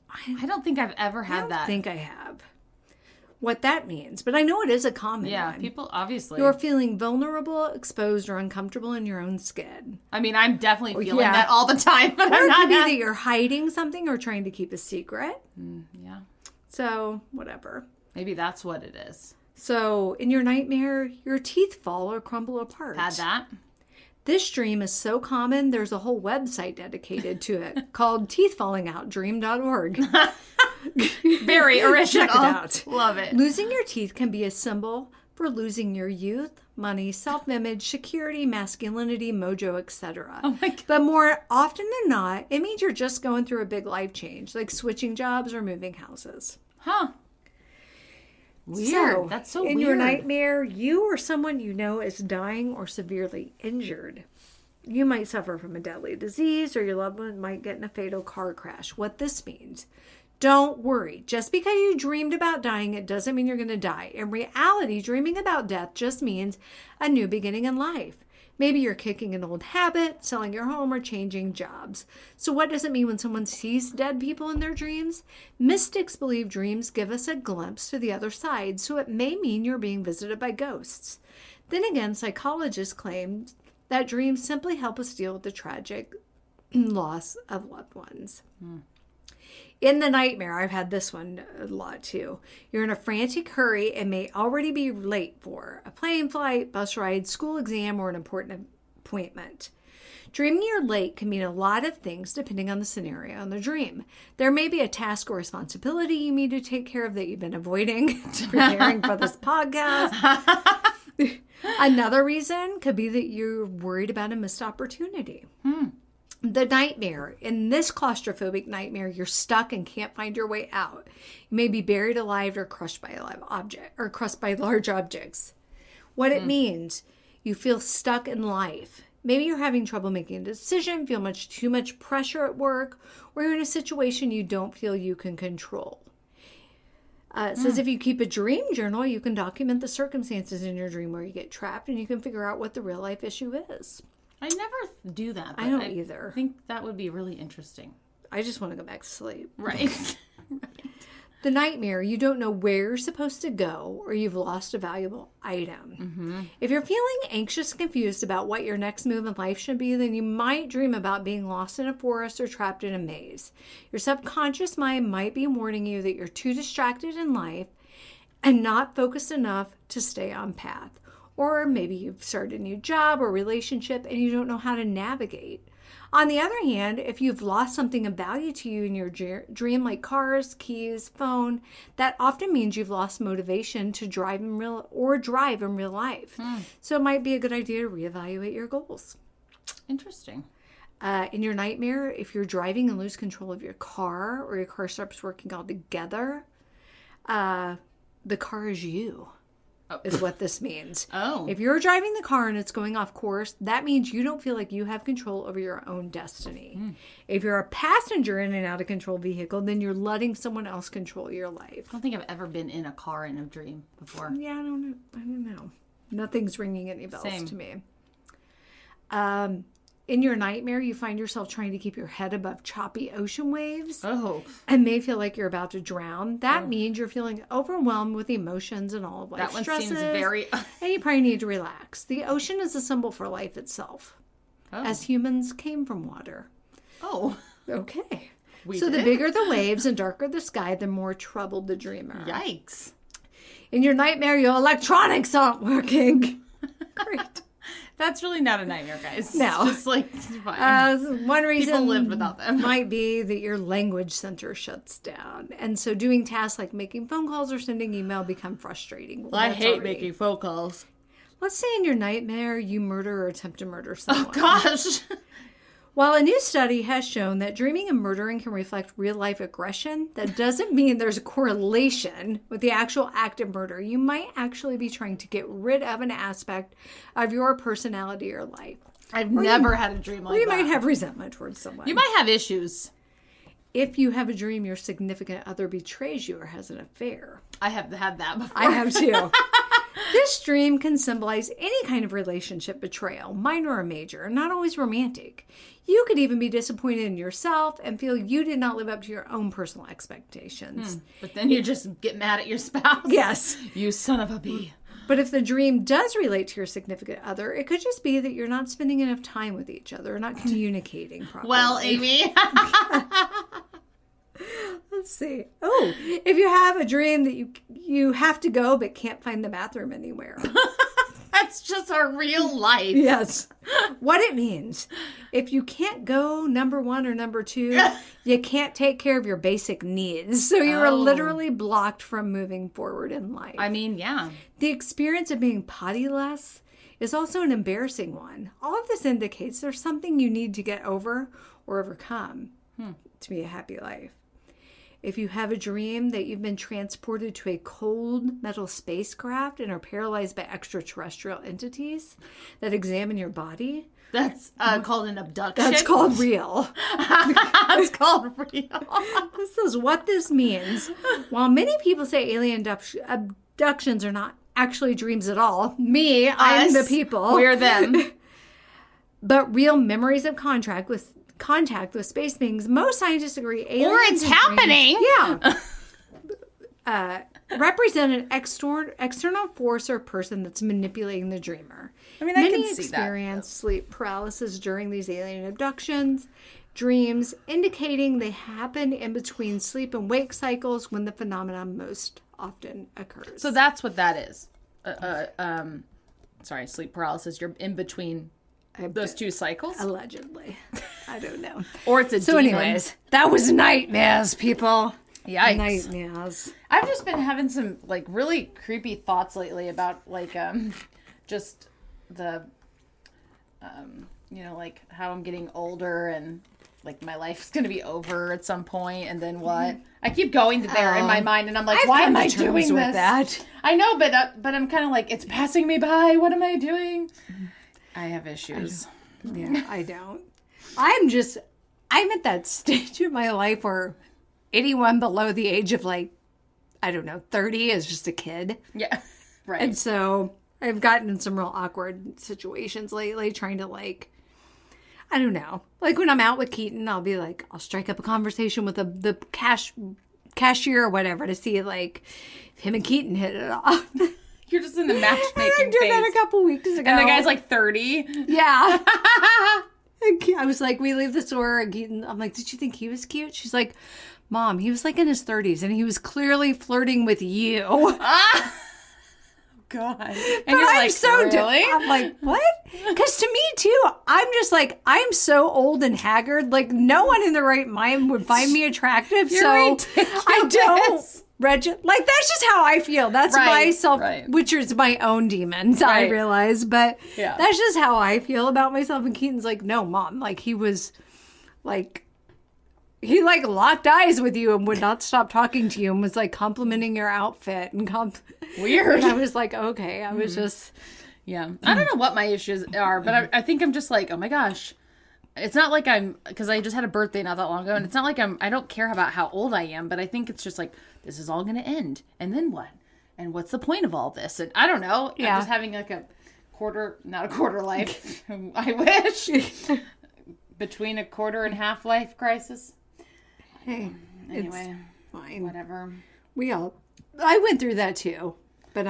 I don't think I've ever had that. I think I have. What that means, but I know it is a common one. Yeah, people, obviously. You're feeling vulnerable, exposed, or uncomfortable in your own skin. I mean, I'm definitely feeling that all the time, but I'm it not. Could be that you're hiding something or trying to keep a secret. Yeah. So, whatever. Maybe that's what it is. So, in your nightmare, your teeth fall or crumble apart. Had that. This dream is so common, there's a whole website dedicated to it called teethfallingoutdream.org. Very original. Check it out. Love it. Losing your teeth can be a symbol for losing your youth, money, self-image, security, masculinity, mojo, etc. Oh my God. But more often than not, it means you're just going through a big life change, like switching jobs or moving houses. Huh. Weird. That's so in weird. your nightmare, you or someone you know is dying or severely injured. You might suffer from a deadly disease, or your loved one might get in a fatal car crash. What this means: don't worry. Just because you dreamed about dying, it doesn't mean you're going to die. In reality, dreaming about death just means a new beginning in life. Maybe you're kicking an old habit, selling your home, or changing jobs. So what does it mean when someone sees dead people in their dreams? Mystics believe dreams give us a glimpse to the other side, so it may mean you're being visited by ghosts. Then again, psychologists claim that dreams simply help us deal with the tragic loss of loved ones. In the nightmare, I've had this one a lot too. You're in a frantic hurry and may already be late for a plane flight, bus ride, school exam, or an important appointment. Dreaming you're late can mean a lot of things depending on the scenario and the dream. There may be a task or responsibility you need to take care of that you've been avoiding, preparing for this podcast. Another reason could be that you're worried about a missed opportunity. The nightmare. In this claustrophobic nightmare, you're stuck and can't find your way out. You may be buried alive or crushed by a live object or crushed by large objects. What it means: you feel stuck in life. Maybe you're having trouble making a decision, feel too much pressure at work, or you're in a situation you don't feel you can control. It says if you keep a dream journal, you can document the circumstances in your dream where you get trapped, and you can figure out what the real life issue is. I never do that. I don't either. I think that would be really interesting. I just want to go back to sleep. Right. The nightmare, you don't know where you're supposed to go, or you've lost a valuable item. If you're feeling anxious and confused about what your next move in life should be, then you might dream about being lost in a forest or trapped in a maze. Your subconscious mind might be warning you that you're too distracted in life and not focused enough to stay on path. Or maybe you've started a new job or relationship and you don't know how to navigate. On the other hand, if you've lost something of value to you in your dream, like cars, keys, phone, that often means you've lost motivation to drive in real life. So it might be a good idea to reevaluate your goals. Interesting. In your nightmare, if you're driving and lose control of your car, or your car stops working altogether, the car is you. Is what this means. If you're driving the car and it's going off course, that means you don't feel like you have control over your own destiny. If you're a passenger in an out of control vehicle, then you're letting someone else control your life. I don't think I've ever been in a car in a dream before. Yeah, I don't know. Nothing's ringing any bells to me. In your nightmare, you find yourself trying to keep your head above choppy ocean waves and may feel like you're about to drown. That means you're feeling overwhelmed with emotions and all of life's stresses. That one seems very... and you probably need to relax. The ocean is a symbol for life itself. As humans came from water. Okay. The bigger the waves and darker the sky, the more troubled the dreamer. Yikes. In your nightmare, your electronics aren't working. Great. That's really not a nightmare, guys. No. Just like, it's fine. One reason people live without them. Might be that your language center shuts down. And so doing tasks like making phone calls or sending email become frustrating. Well, I hate making phone calls. Let's say in your nightmare, you murder or attempt to murder someone. Oh, gosh. While a new study has shown that dreaming and murdering can reflect real-life aggression, that doesn't mean there's a correlation with the actual act of murder. You might actually be trying to get rid of an aspect of your personality or life. I've never had a dream like that. Or you might have resentment towards someone. You might have issues. If you have a dream your significant other betrays you or has an affair. I have had that before. I have too. This dream can symbolize any kind of relationship betrayal, minor or major, not always romantic. You could even be disappointed in yourself and feel you did not live up to your own personal expectations. But then you just get mad at your spouse. Yes. You son of a bee. But if the dream does relate to your significant other, it could just be that you're not spending enough time with each other or not communicating properly. Well, Amy. Let's see. Oh, if you have a dream that you have to go but can't find the bathroom anywhere. That's just our real life. Yes. What it means. If you can't go number 1 or number 2, you can't take care of your basic needs. So you're literally blocked from moving forward in life. I mean, yeah. The experience of being pottyless is also an embarrassing one. All of this indicates there's something you need to get over or overcome to be a happy life. If you have a dream that you've been transported to a cold metal spacecraft and are paralyzed by extraterrestrial entities that examine your body, That's called an abduction. that's called real. That's called real. This is what this means. While many people say alien abductions are not actually dreams at all, I'm the people. We're them. But real memories of contact with space beings, most scientists agree aliens Or it's and happening. Represent an external force or person that's manipulating the dreamer. I mean, I Many can see experience sleep paralysis during these alien abductions, dreams, indicating they happen in between sleep and wake cycles when the phenomenon most often occurs. So that's what that is. Sorry, sleep paralysis. You're in between those two cycles? Allegedly. I don't know. Or it's a So demon. anyways, that was nightmares, people. Yikes. Nightmares. I've just been having some like really creepy thoughts lately about like just the you know, like how I'm getting older and like my life's gonna be over at some point, and then what? I keep going there in my mind, and I'm like, why am I doing this? That? I know, but I'm kind of like, it's passing me by. What am I doing? I have issues. Yeah, I don't. I'm at that stage of my life where anyone below the age of like, I don't know, 30 is just a kid. Yeah, right. And so I've gotten in some real awkward situations lately trying to like, I don't know. Like when I'm out with Keaton, I'll be like, I'll strike up a conversation with the cashier or whatever to see like him and Keaton hit it off. You're just in the matchmaking I did phase. that a couple weeks ago. And the guy's like 30. Yeah. I was like, we leave the store and Keaton, I'm like, did you think he was cute? She's like, Mom, he was like in his 30s and he was clearly flirting with you. God. And But you're I'm like, so really? I'm like, what? Because to me too, I'm just like, I'm so old and haggard. Like no one in their right mind would find me attractive. You're so ridiculous. I don't. Like that's just how I feel. That's Right, myself, right. which is my own demons. I Right. realize, but Yeah. that's just how I feel about myself. And Keaton's like, no, Mom. Like he was, like. He like locked eyes with you and would not stop talking to you and was like complimenting your outfit and Weird. And I was like, okay, I was just. Yeah. I don't know what my issues are, but I think I'm just like, oh my gosh. It's not like because I just had a birthday not that long ago, and it's not like I don't care about how old I am, but I think it's just like, this is all going to end. And then what? And what's the point of all this? And I don't know. Yeah. I'm just having like not a quarter life. I wish. Between a quarter and half life crisis. Hey, Anyway, it's fine. whatever. I went through that too, but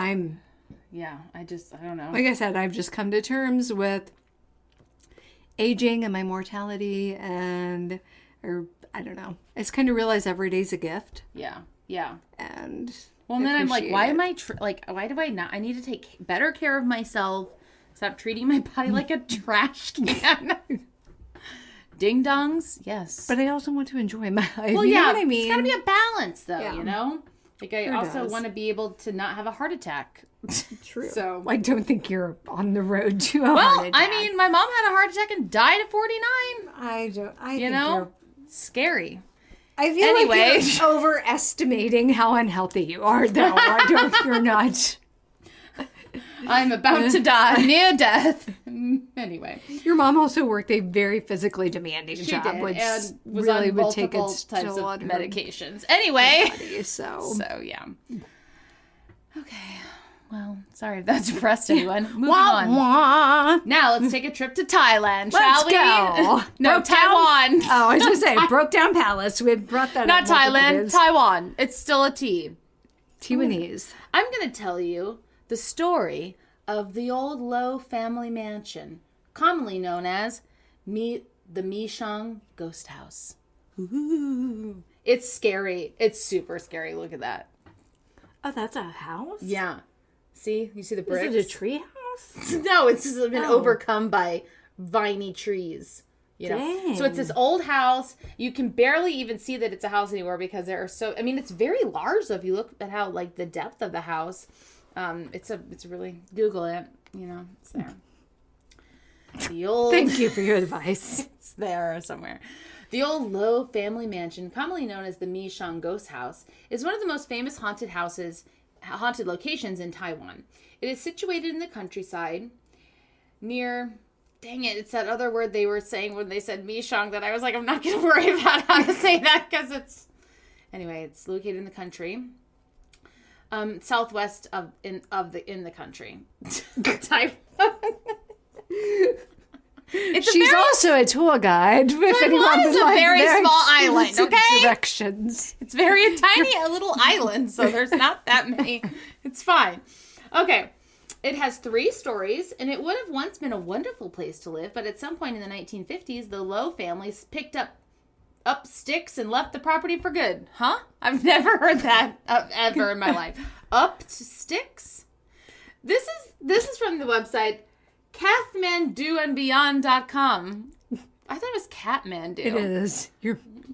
Yeah, I don't know. like I said, I've just come to terms with aging and my mortality or I don't know. I just kind of realize every day's a gift. Yeah. And Well, and then I'm like, appreciate why it. am I, why do I not? I need to take better care of myself. Stop treating my body like a trash can. Ding dongs, yes. But I also want to enjoy my life. Well, you yeah, know what I mean? it's got to be a balance, though, Yeah. you know? Like, I Sure also does. want to be able to not have a heart attack. True. So, I don't think you're on the road to a well, heart attack. I mean, my mom had a heart attack and died at 49. I You think know? Scary. I feel Anyway. like you're overestimating how unhealthy you are, though. You're not. I'm about to die. Near death. Anyway. Your mom also worked a very physically demanding She job, did, which and was really on would take multiple its types toll of on her medications. Anyway. body, so. So, yeah. Okay. Well, sorry if that depressed anyone. Moving Wah, on. wah. Now, let's take a trip to Thailand, Let's shall we? go. No, Broke down- Taiwan. Oh, I was going to say, broke down palace. We brought that Not up. multiple Thailand, times. Taiwan. It's still a T. Taiwanese. I'm going to tell you the story of the old Low family mansion, commonly known as the Michonne Ghost House. Ooh. It's scary. It's super scary. Look at that. Oh, that's a house? Yeah. See? You see the bricks? Is it a tree house? No, it's just been overcome by viney trees. You know? Dang. So it's this old house. You can barely even see that it's a house anymore because there are it's very large. So if you look at how like the depth of the house, it's really, Google it. You know, it's there. The old. Thank you for your advice. It's there somewhere. The old Low family mansion, commonly known as the Minxiong ghost house, is one of the most famous haunted locations in Taiwan. It is situated in the countryside near... Dang it, it's that other word they were saying when they said Michonne that I was like, I'm not going to worry about how to say that because it's... Anyway, it's located in the country. Southwest in the country. She's also a tour guide. If anyone is a very small island, okay? Directions. It's very tiny, a little island, so there's not that many. It's fine. Okay. It has 3 stories, and it would have once been a wonderful place to live, but at some point in the 1950s, the Low families picked up sticks and left the property for good. Huh? I've never heard that ever in my life. Up sticks? This is from the website kathmanduandbeyond.com. I thought it was Kathmandu. It is.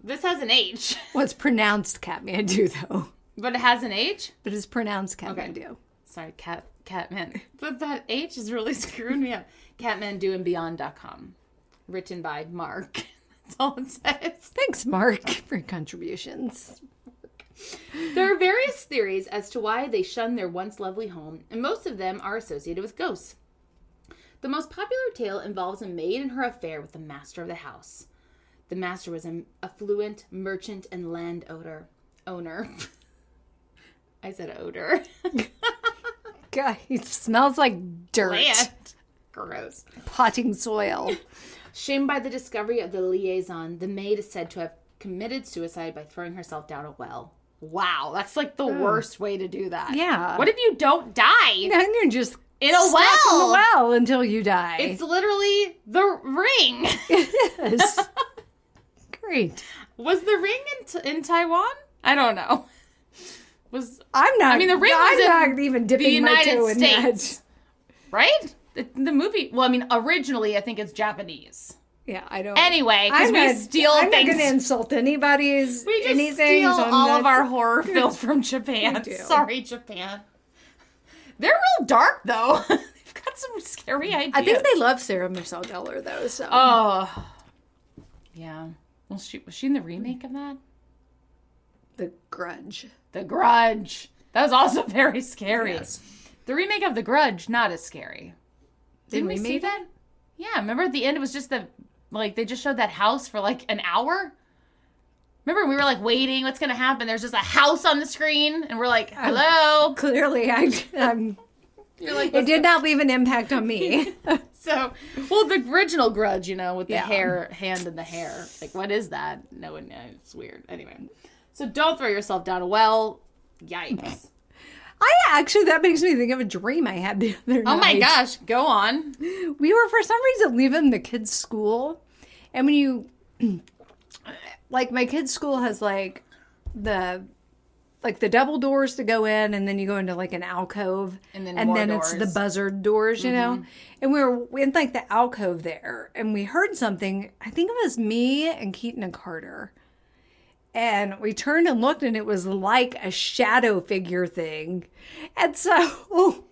This has an H. Well, it's pronounced Kathmandu, though. But it has an H? But it's pronounced Kathmandu. Okay. Sorry, Catman. But that H is really screwing me up. Kathmanduandbeyond.com. Written by Mark. That's all it says. Thanks, Mark, for your contributions. There are various theories as to why they shunned their once lovely home, and most of them are associated with ghosts. The most popular tale involves a maid and her affair with the master of the house. The master was an affluent merchant and land owner. I said odor. God, it smells like dirt. Land. Gross. Potting soil. Shamed by the discovery of the liaison, the maid is said to have committed suicide by throwing herself down a well. Wow, that's like the worst way to do that. Yeah. What if you don't die? And you're just in a stuck well. in a well until you die. It's literally the ring. It is. Great. Was the ring in Taiwan? I don't know. I'm not. I mean, the ring I'm was not in even dipping the United my toe States, in that. right? The movie. Well, I mean, originally I think it's Japanese. Yeah, I don't. Anyway, because we steal I'm things. not going to insult anybody's. We just anything, steal so all of our horror films from Japan. We do. Sorry, Japan. They're real dark, though. They've got some scary ideas. I think they love Sarah Michelle Gellar, though. So. Oh. Yeah. Well, was she in the remake of that? The Grudge. The Grudge. That was also very scary. Yes. The remake of The Grudge, not as scary. Didn't we see remake that? Yeah, remember at the end it was just they just showed that house for like an hour? Remember we were like waiting, what's gonna happen? There's just a house on the screen and we're like, hello. Clearly, I'm You're like, it did not leave an impact on me. So, well, the original Grudge, with the hand in the hair. Like, what is that? No one knows. It's weird. Anyway. So don't throw yourself down a well. Yikes. That makes me think of a dream I had the other night. Oh my gosh. Go on. We were, for some reason, leaving the kids' school. And when you, like, my kids' school has, like, the double doors to go in, and then you go into, like, an alcove. And then it's the buzzard doors, you know? And we were in, like, the alcove there. And we heard something. I think it was me and Keaton and Carter. And we turned and looked, and it was like a shadow figure thing. And so...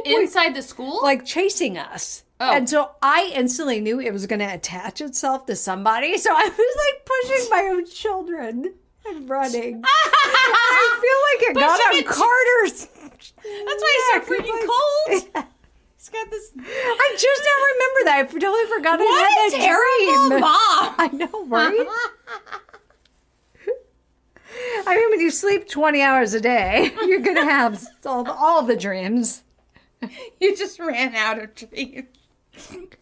inside the school? Like chasing us. Oh. And so I instantly knew it was going to attach itself to somebody. So I was like pushing my own children and running. I feel like it got on Carter's. That's why it's so freaking cold. It's got this... I just now remember that. I totally forgot what I had a that terrible dream. mom. I know, right? I mean, when you sleep 20 hours a day, you're going to have all the dreams. You just ran out of dreams. What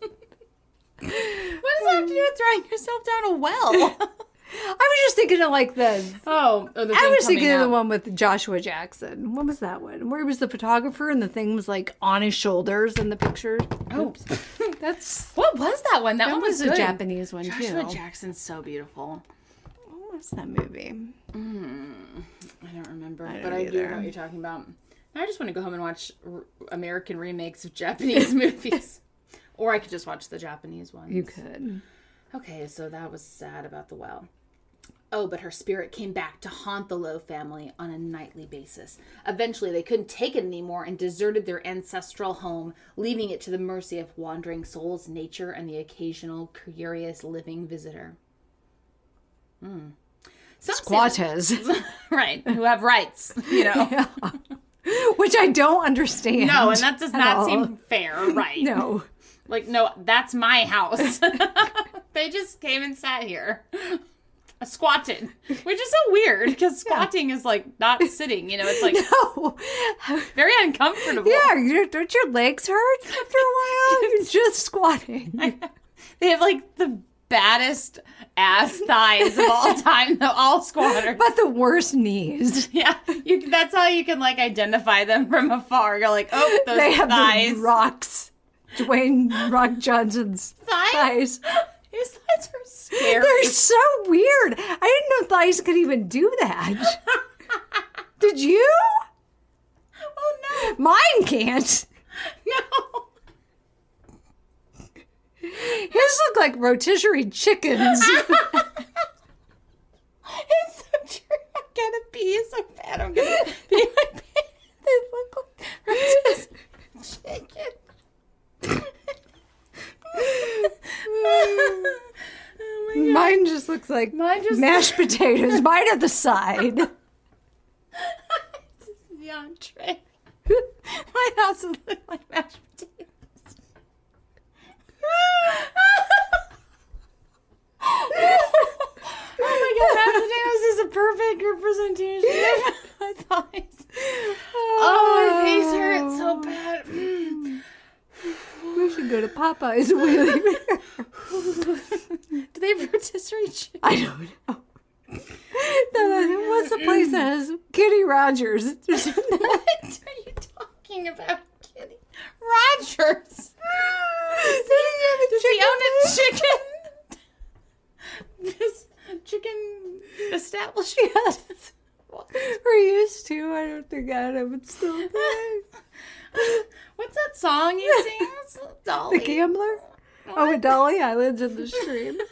does that have to do with throwing yourself down a well? I was just thinking of like the thing I was thinking of the one with Joshua Jackson. What was that one? Where he was the photographer and the thing was like on his shoulders in the picture. Oh, What was that one? That one was good. a Japanese one Joshua too. Jackson's so beautiful. What was that movie? I don't remember, I but don't I do either. know what you're talking about. I just want to go home and watch American remakes of Japanese movies. Or I could just watch the Japanese ones. You could. Okay, so that was sad about the well. Oh, but her spirit came back to haunt the Lowe family on a nightly basis. Eventually, they couldn't take it anymore and deserted their ancestral home, leaving it to the mercy of wandering souls, nature, and the occasional curious living visitor. Squatters. Right, who have rights, you know. Yeah. Which I don't understand. No, and that does not all. seem fair, right? No. Like, no, that's my house. They just came and sat here. Squatted. Which is so weird, because squatting is, like, not sitting, you know? It's, like, No. very uncomfortable. Yeah, don't your legs hurt after a while? You're just squatting. They have, like, the baddest ass thighs of all time, though, all squatters. But the worst knees. Yeah, that's how you can, like, identify them from afar. You're like, oh, those They have thighs. the rocks. Dwayne Rock Johnson's thighs. His thighs are scary. They're so weird. I didn't know thighs could even do that. Did you? Oh, no. Mine can't. No. His look like rotisserie chickens. It's so true. I'm gonna pee so bad. I'm gonna pee my pants. They look like rotisserie chicken. Oh my God. Mine just looks like mashed potatoes. Mine at the side. This is the entree. My house would look like mashed potatoes. Oh my God, mashed potatoes is a perfect representation of my thighs. Oh, my face hurts so bad. We should go to Popeyes. Do they have rotisserie chicken? I don't know. No, what's the place that has Kitty Rogers? What are you talking about, Kitty? Rogers. Does he own a chicken? This chicken establishment? Yes. We're used to. I don't think Adam would still play. What's that song he sings? Dolly. The Gambler? Oh, with Dolly Islands in the Stream. That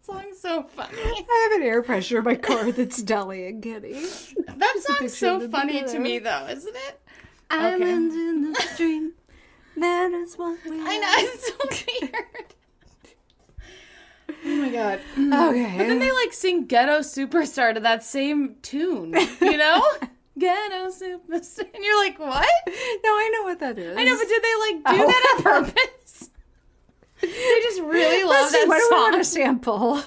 song's so funny. I have an air pressure in my car that's Dolly and Kitty. That song's so them funny together. to me, though, isn't it? Islands in the stream. That is what we I know, it's so weird. Oh my God. Okay. But then they like sing Ghetto Superstar to that same tune, you know? Ghetto Superstar. And you're like, what? No, I know what that is. I know, but did they like do that on purpose? They just really love Let's see, that what do we want song. to sample?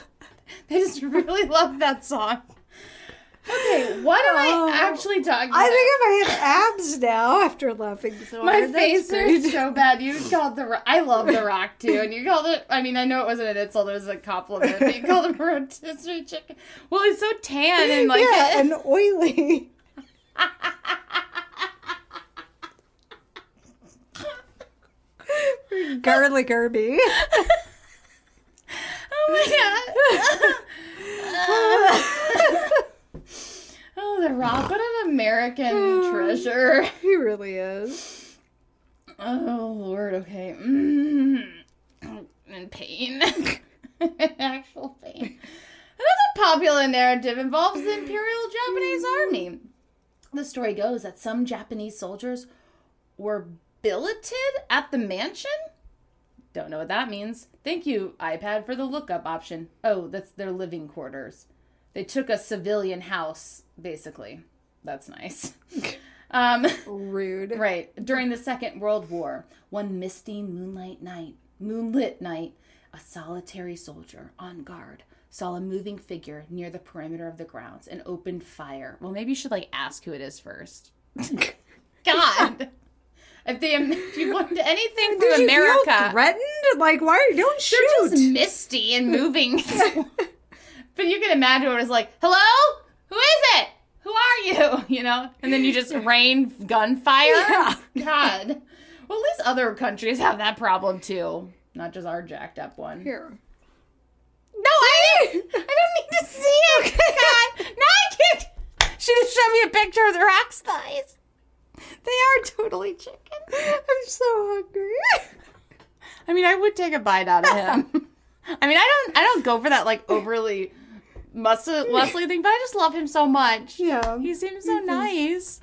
They just really love that song. Okay, what am I actually talking about? I think if I have abs now after laughing so My hard, face that's great. hurts so bad. You called I love The Rock too, and you called it. I mean, I know it wasn't an insult; it was a compliment. But you called him a rotisserie chicken. Well, he's so tan and like Yeah, and oily. Garlic herby. Oh my God. Oh, The Rock, what an American treasure. He really is. Oh, Lord, okay. I'm in pain. Actual pain. Another popular narrative involves the Imperial Japanese Army. The story goes that some Japanese soldiers were billeted at the mansion? Don't know what that means. Thank you, iPad, for the lookup option. Oh, that's their living quarters. They took a civilian house, basically. That's nice. Rude. Right. During the Second World War, one misty moonlit night, a solitary soldier on guard saw a moving figure near the perimeter of the grounds and opened fire. Well, maybe you should, ask who it is first. God. If you wanted anything Did from America... you feel threatened? Why don't shoot? They're just misty and moving. But you can imagine what it was like, hello? Who is it? Who are you? You know? And then you just rain gunfire. Yeah. God. Well, at least other countries have that problem, too. Not just our jacked up one. Here. No, I don't need to see it. God. Now I can't. She just showed me a picture of the Rock's thighs. They are totally chicken. I'm so hungry. I mean, I would take a bite out of him. I mean, I don't go for that overly muscly thing, but I just love him so much. Yeah. He seems so nice.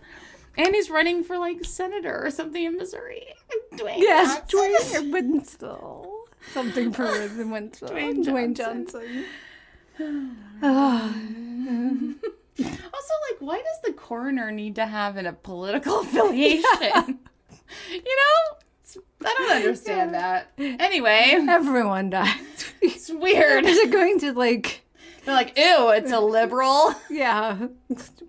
And he's running for senator or something in Missouri. Dwayne Yes, Johnson. Dwayne Winslow. Something for Winslow. Dwayne Dwayne Johnson. Johnson. Also, like, why does the coroner need to have a political affiliation? I don't understand that. Anyway. Everyone died. It's weird. Is it going to, like... They're like, ew, it's a liberal. Yeah.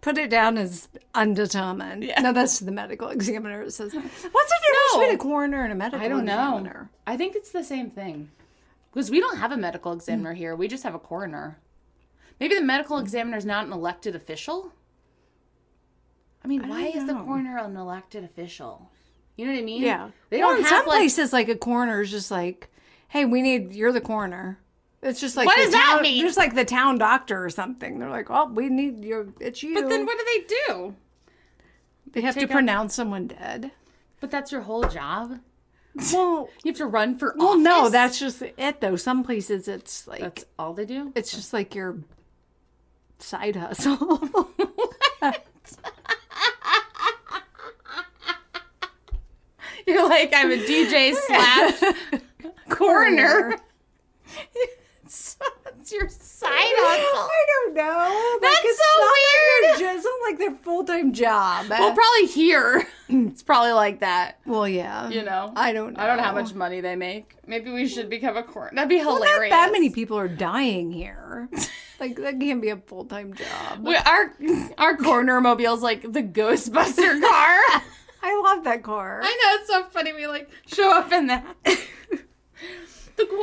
Put it down as undetermined. Yeah. No, that's the medical examiner. It says, what's the difference between a coroner and a medical examiner? I think it's the same thing. Because we don't have a medical examiner here. We just have a coroner. Maybe the medical examiner is not an elected official? I mean, why is the coroner an elected official? You know what I mean? Yeah. They don't in have, some places, like, a coroner is just like, hey, you're the coroner. It's just like what does that mean? Just like the town doctor or something. They're like, oh, it's you. But then what do they do? They have to pronounce someone dead. But that's your whole job? Well, you have to run for office? Well, no, that's just it, though. Some places it's like... That's all they do? It's just like your side hustle. You're like, I'm a DJ / coroner. It's your side hustle. I don't know. That's so weird. It's not like their full-time job. Well, probably here. It's probably like that. Well, yeah. I don't know. I don't know how much money they make. Maybe we should become a coroner. That'd be hilarious. Well, not that many people are dying here. Like, that can't be a full-time job. Our coroner mobile's like the Ghostbuster car. I love that car. I know, it's so funny. We like show up in that.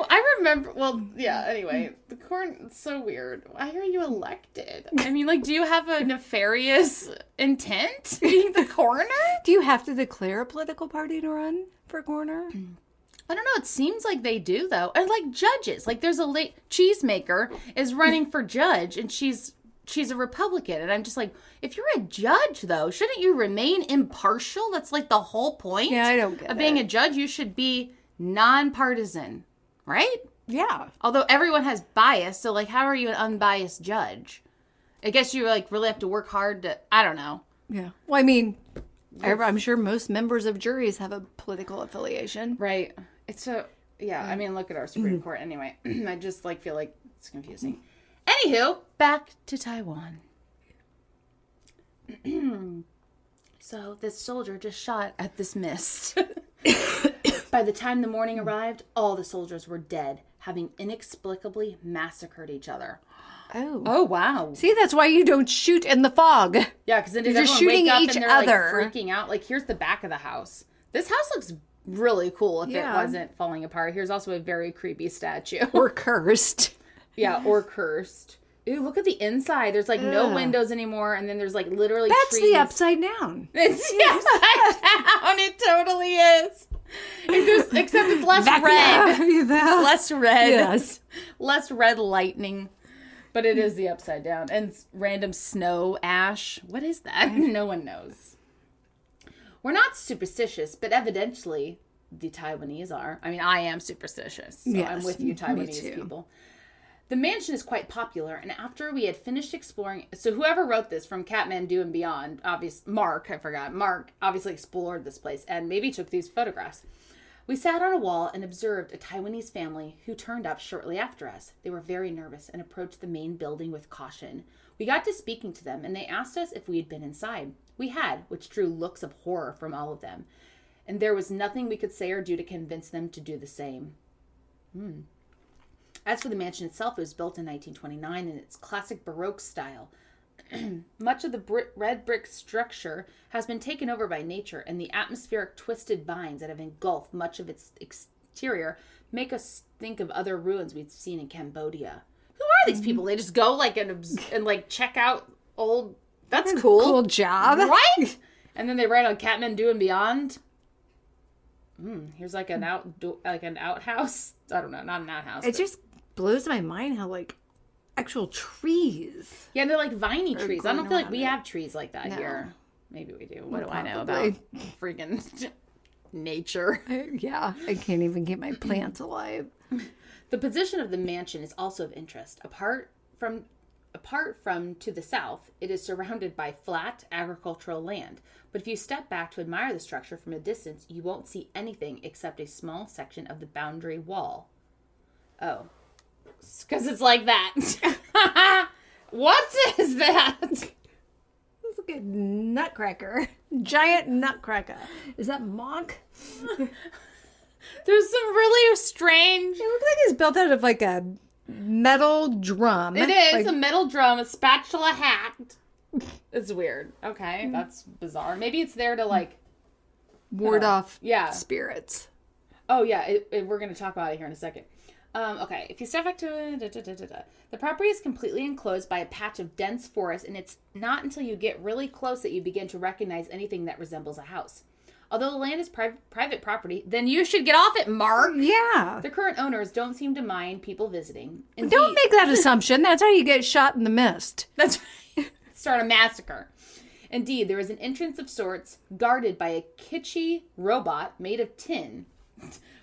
I remember, anyway, the coroner, it's so weird. Why are you elected? I mean, like, do you have a nefarious intent being the coroner? Do you have to declare a political party to run for coroner? I don't know. It seems like they do, though. And like judges, like there's a cheesemaker is running for judge, and she's a Republican. And I'm just like, if you're a judge, though, shouldn't you remain impartial? That's like the whole point. Yeah, I don't get of being a judge. You should be nonpartisan, right? Yeah. Although everyone has bias, so like, how are you an unbiased judge? I guess you like really have to work hard to. I don't know. Yeah. Well, I mean, I'm sure most members of juries have a political affiliation. Right. I mean, look at our Supreme Court anyway. I just like feel like it's confusing. Anywho, back to Taiwan. So this soldier just shot at this mist. By the time the morning arrived, all the soldiers were dead, having inexplicably massacred each other. Oh, wow. See, that's why you don't shoot in the fog. Yeah, because then you're just shooting wake up each and they're other, like freaking out. Like, here's the back of the house. This house looks really cool if it wasn't falling apart. Here's also a very creepy statue. Or cursed. Yeah, or cursed. Ooh, look at the inside. There's like no windows anymore, and then there's like literally That's trees. the upside down. It's the upside down. It totally is. Except it's less red. It's less red. Yes. Less red lightning. But it is the upside down. And random snow ash. What is that? No one knows. We're not superstitious, but evidently the Taiwanese are. I mean, I am superstitious. So yes, I'm with you, Taiwanese people. The mansion is quite popular, and after we had finished exploring... So whoever wrote this from Kathmandu and beyond, Mark obviously explored this place and maybe took these photographs. We sat on a wall and observed a Taiwanese family who turned up shortly after us. They were very nervous and approached the main building with caution. We got to speaking to them, and they asked us if we had been inside. We had, which drew looks of horror from all of them. And there was nothing we could say or do to convince them to do the same. As for the mansion itself, it was built in 1929 in its classic Baroque style. Much of the red brick structure has been taken over by nature, and the atmospheric twisted vines that have engulfed much of its exterior make us think of other ruins we've seen in Cambodia. Who are these people? They just go like and like check out old... That's cool. Cool job. Right? And then they write on Kathmandu and beyond. Here's like an outhouse. I don't know, not an outhouse. It just blows my mind how like actual trees. Yeah, they're like viney trees. I don't feel like we have trees like that here. Maybe we do. What do I know about freaking nature? Yeah, I can't even keep my plants alive. The position of the mansion is also of interest. Apart from to the south, it is surrounded by flat agricultural land. But if you step back to admire the structure from a distance, you won't see anything except a small section of the boundary wall. Oh. Because it's like that. What is that? It's like a nutcracker. Giant nutcracker. Is that mock? There's some really strange... It looks like it's built out of like a metal drum. It is like... a metal drum, a spatula hat. It's weird. Okay, that's bizarre. Maybe it's there to like... ward off yeah. spirits. Oh, yeah. We're going to talk about it here in a second. Okay, if you step back to it, the property is completely enclosed by a patch of dense forest, and it's not until you get really close that you begin to recognize anything that resembles a house. Although the land is private property, then you should get off it, Mark. Yeah. The current owners don't seem to mind people visiting. Indeed, don't make that assumption. That's how you get shot in the mist. That's right. Start a massacre. Indeed, there is an entrance of sorts, guarded by a kitschy robot made of tin.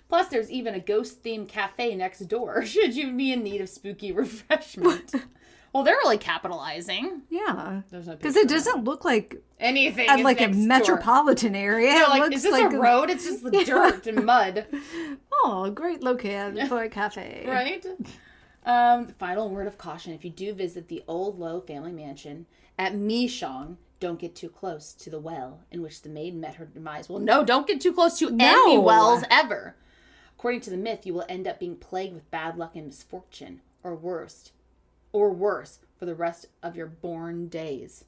Plus, there's even a ghost-themed cafe next door, should you be in need of spooky refreshment. Well, they're really capitalizing. Yeah. There's no because it doesn't look like anything. like a metropolitan area. No, like, looks is this like a road? It's just dirt and mud. Oh, great location for a cafe. Right? Final word of caution. If you do visit the old Low family mansion at Michonne, don't get too close to the well in which the maid met her demise. Well, no, don't get too close to any wells ever. According to the myth, you will end up being plagued with bad luck and misfortune, or worse, for the rest of your born days.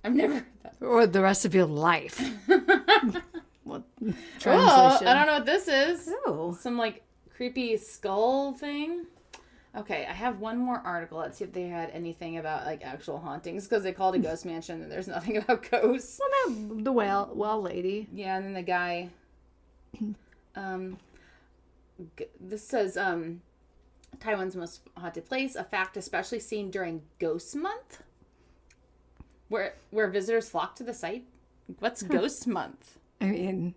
I've never heard that. Or the rest of your life. Well, translation. I don't know what this is. Oh. Some, like, creepy skull thing. Okay, I have one more article. Let's see if they had anything about, like, actual hauntings. Because they called it Ghost Mansion, and there's nothing about ghosts. Well, no, the well lady. Yeah, and then the guy... this says, Taiwan's most haunted place, a fact especially seen during Ghost Month, where visitors flock to the site. What's Ghost Month? I mean,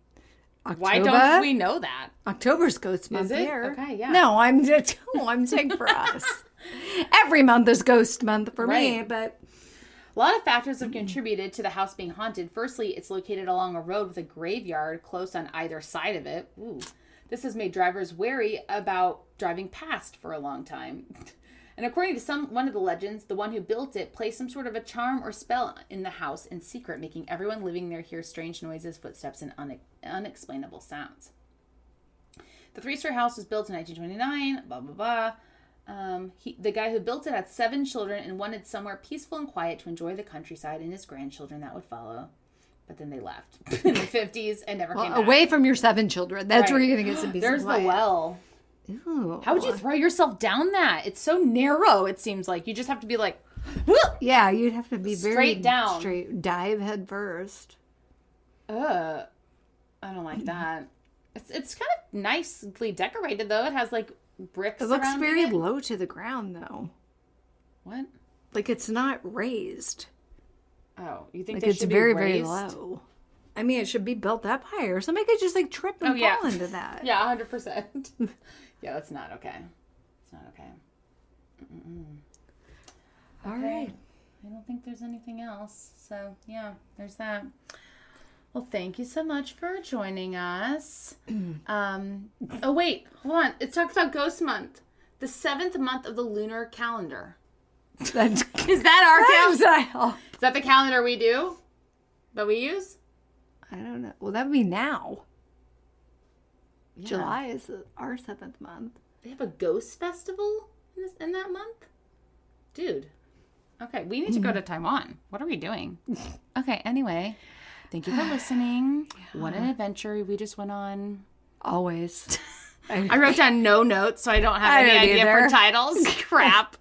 October? Why don't we know that? October's Ghost Month. Is it? Here. Okay, yeah. No, I'm saying for us. Every month is Ghost Month for me, but... A lot of factors have contributed to the house being haunted. Firstly, it's located along a road with a graveyard close on either side of it. Ooh. This has made drivers wary about driving past for a long time. And according to one of the legends, the one who built it placed some sort of a charm or spell in the house in secret, making everyone living there hear strange noises, footsteps, and unexplainable sounds. The three-story house was built in 1929, blah, blah, blah. The guy who built it had 7 children and wanted somewhere peaceful and quiet to enjoy the countryside and his grandchildren that would follow. But then they left in the 50s and never came back. Away from your 7 children. That's where you're going to get some peace There's and quiet. the well. Ew. How would you throw yourself down that? It's so narrow, it seems like. You just have to be like... Yeah, you'd have to be straight down. Straight dive head first. I don't like that. It's kind of nicely decorated, though. It has, like, bricks. It looks very it. low to the ground, though. What? Like it's not raised. Oh, you think like they it's should very, be raised? very low. I mean, it should be built up higher. Somebody could just like trip and fall into that. Yeah, 100%. Yeah, that's not okay. It's not okay. All right. I don't think there's anything else. So, yeah, there's that. Well, thank you so much for joining us. Oh, wait. Hold on. It talks about Ghost Month. The 7th month of the lunar calendar. Is that our calendar? Is that the calendar we do? That we use? I don't know. Well, that would be now. Yeah. July is our 7th month. They have a ghost festival in that month? Dude. Okay, we need to go to Taiwan. What are we doing? Okay, anyway. Thank you for listening. Yeah. What an adventure we just went on. Always. I wrote down no notes, so I don't have any idea for titles. Crap.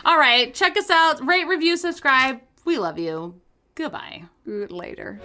All right, check us out. Rate, review, subscribe. We love you. Goodbye. Later.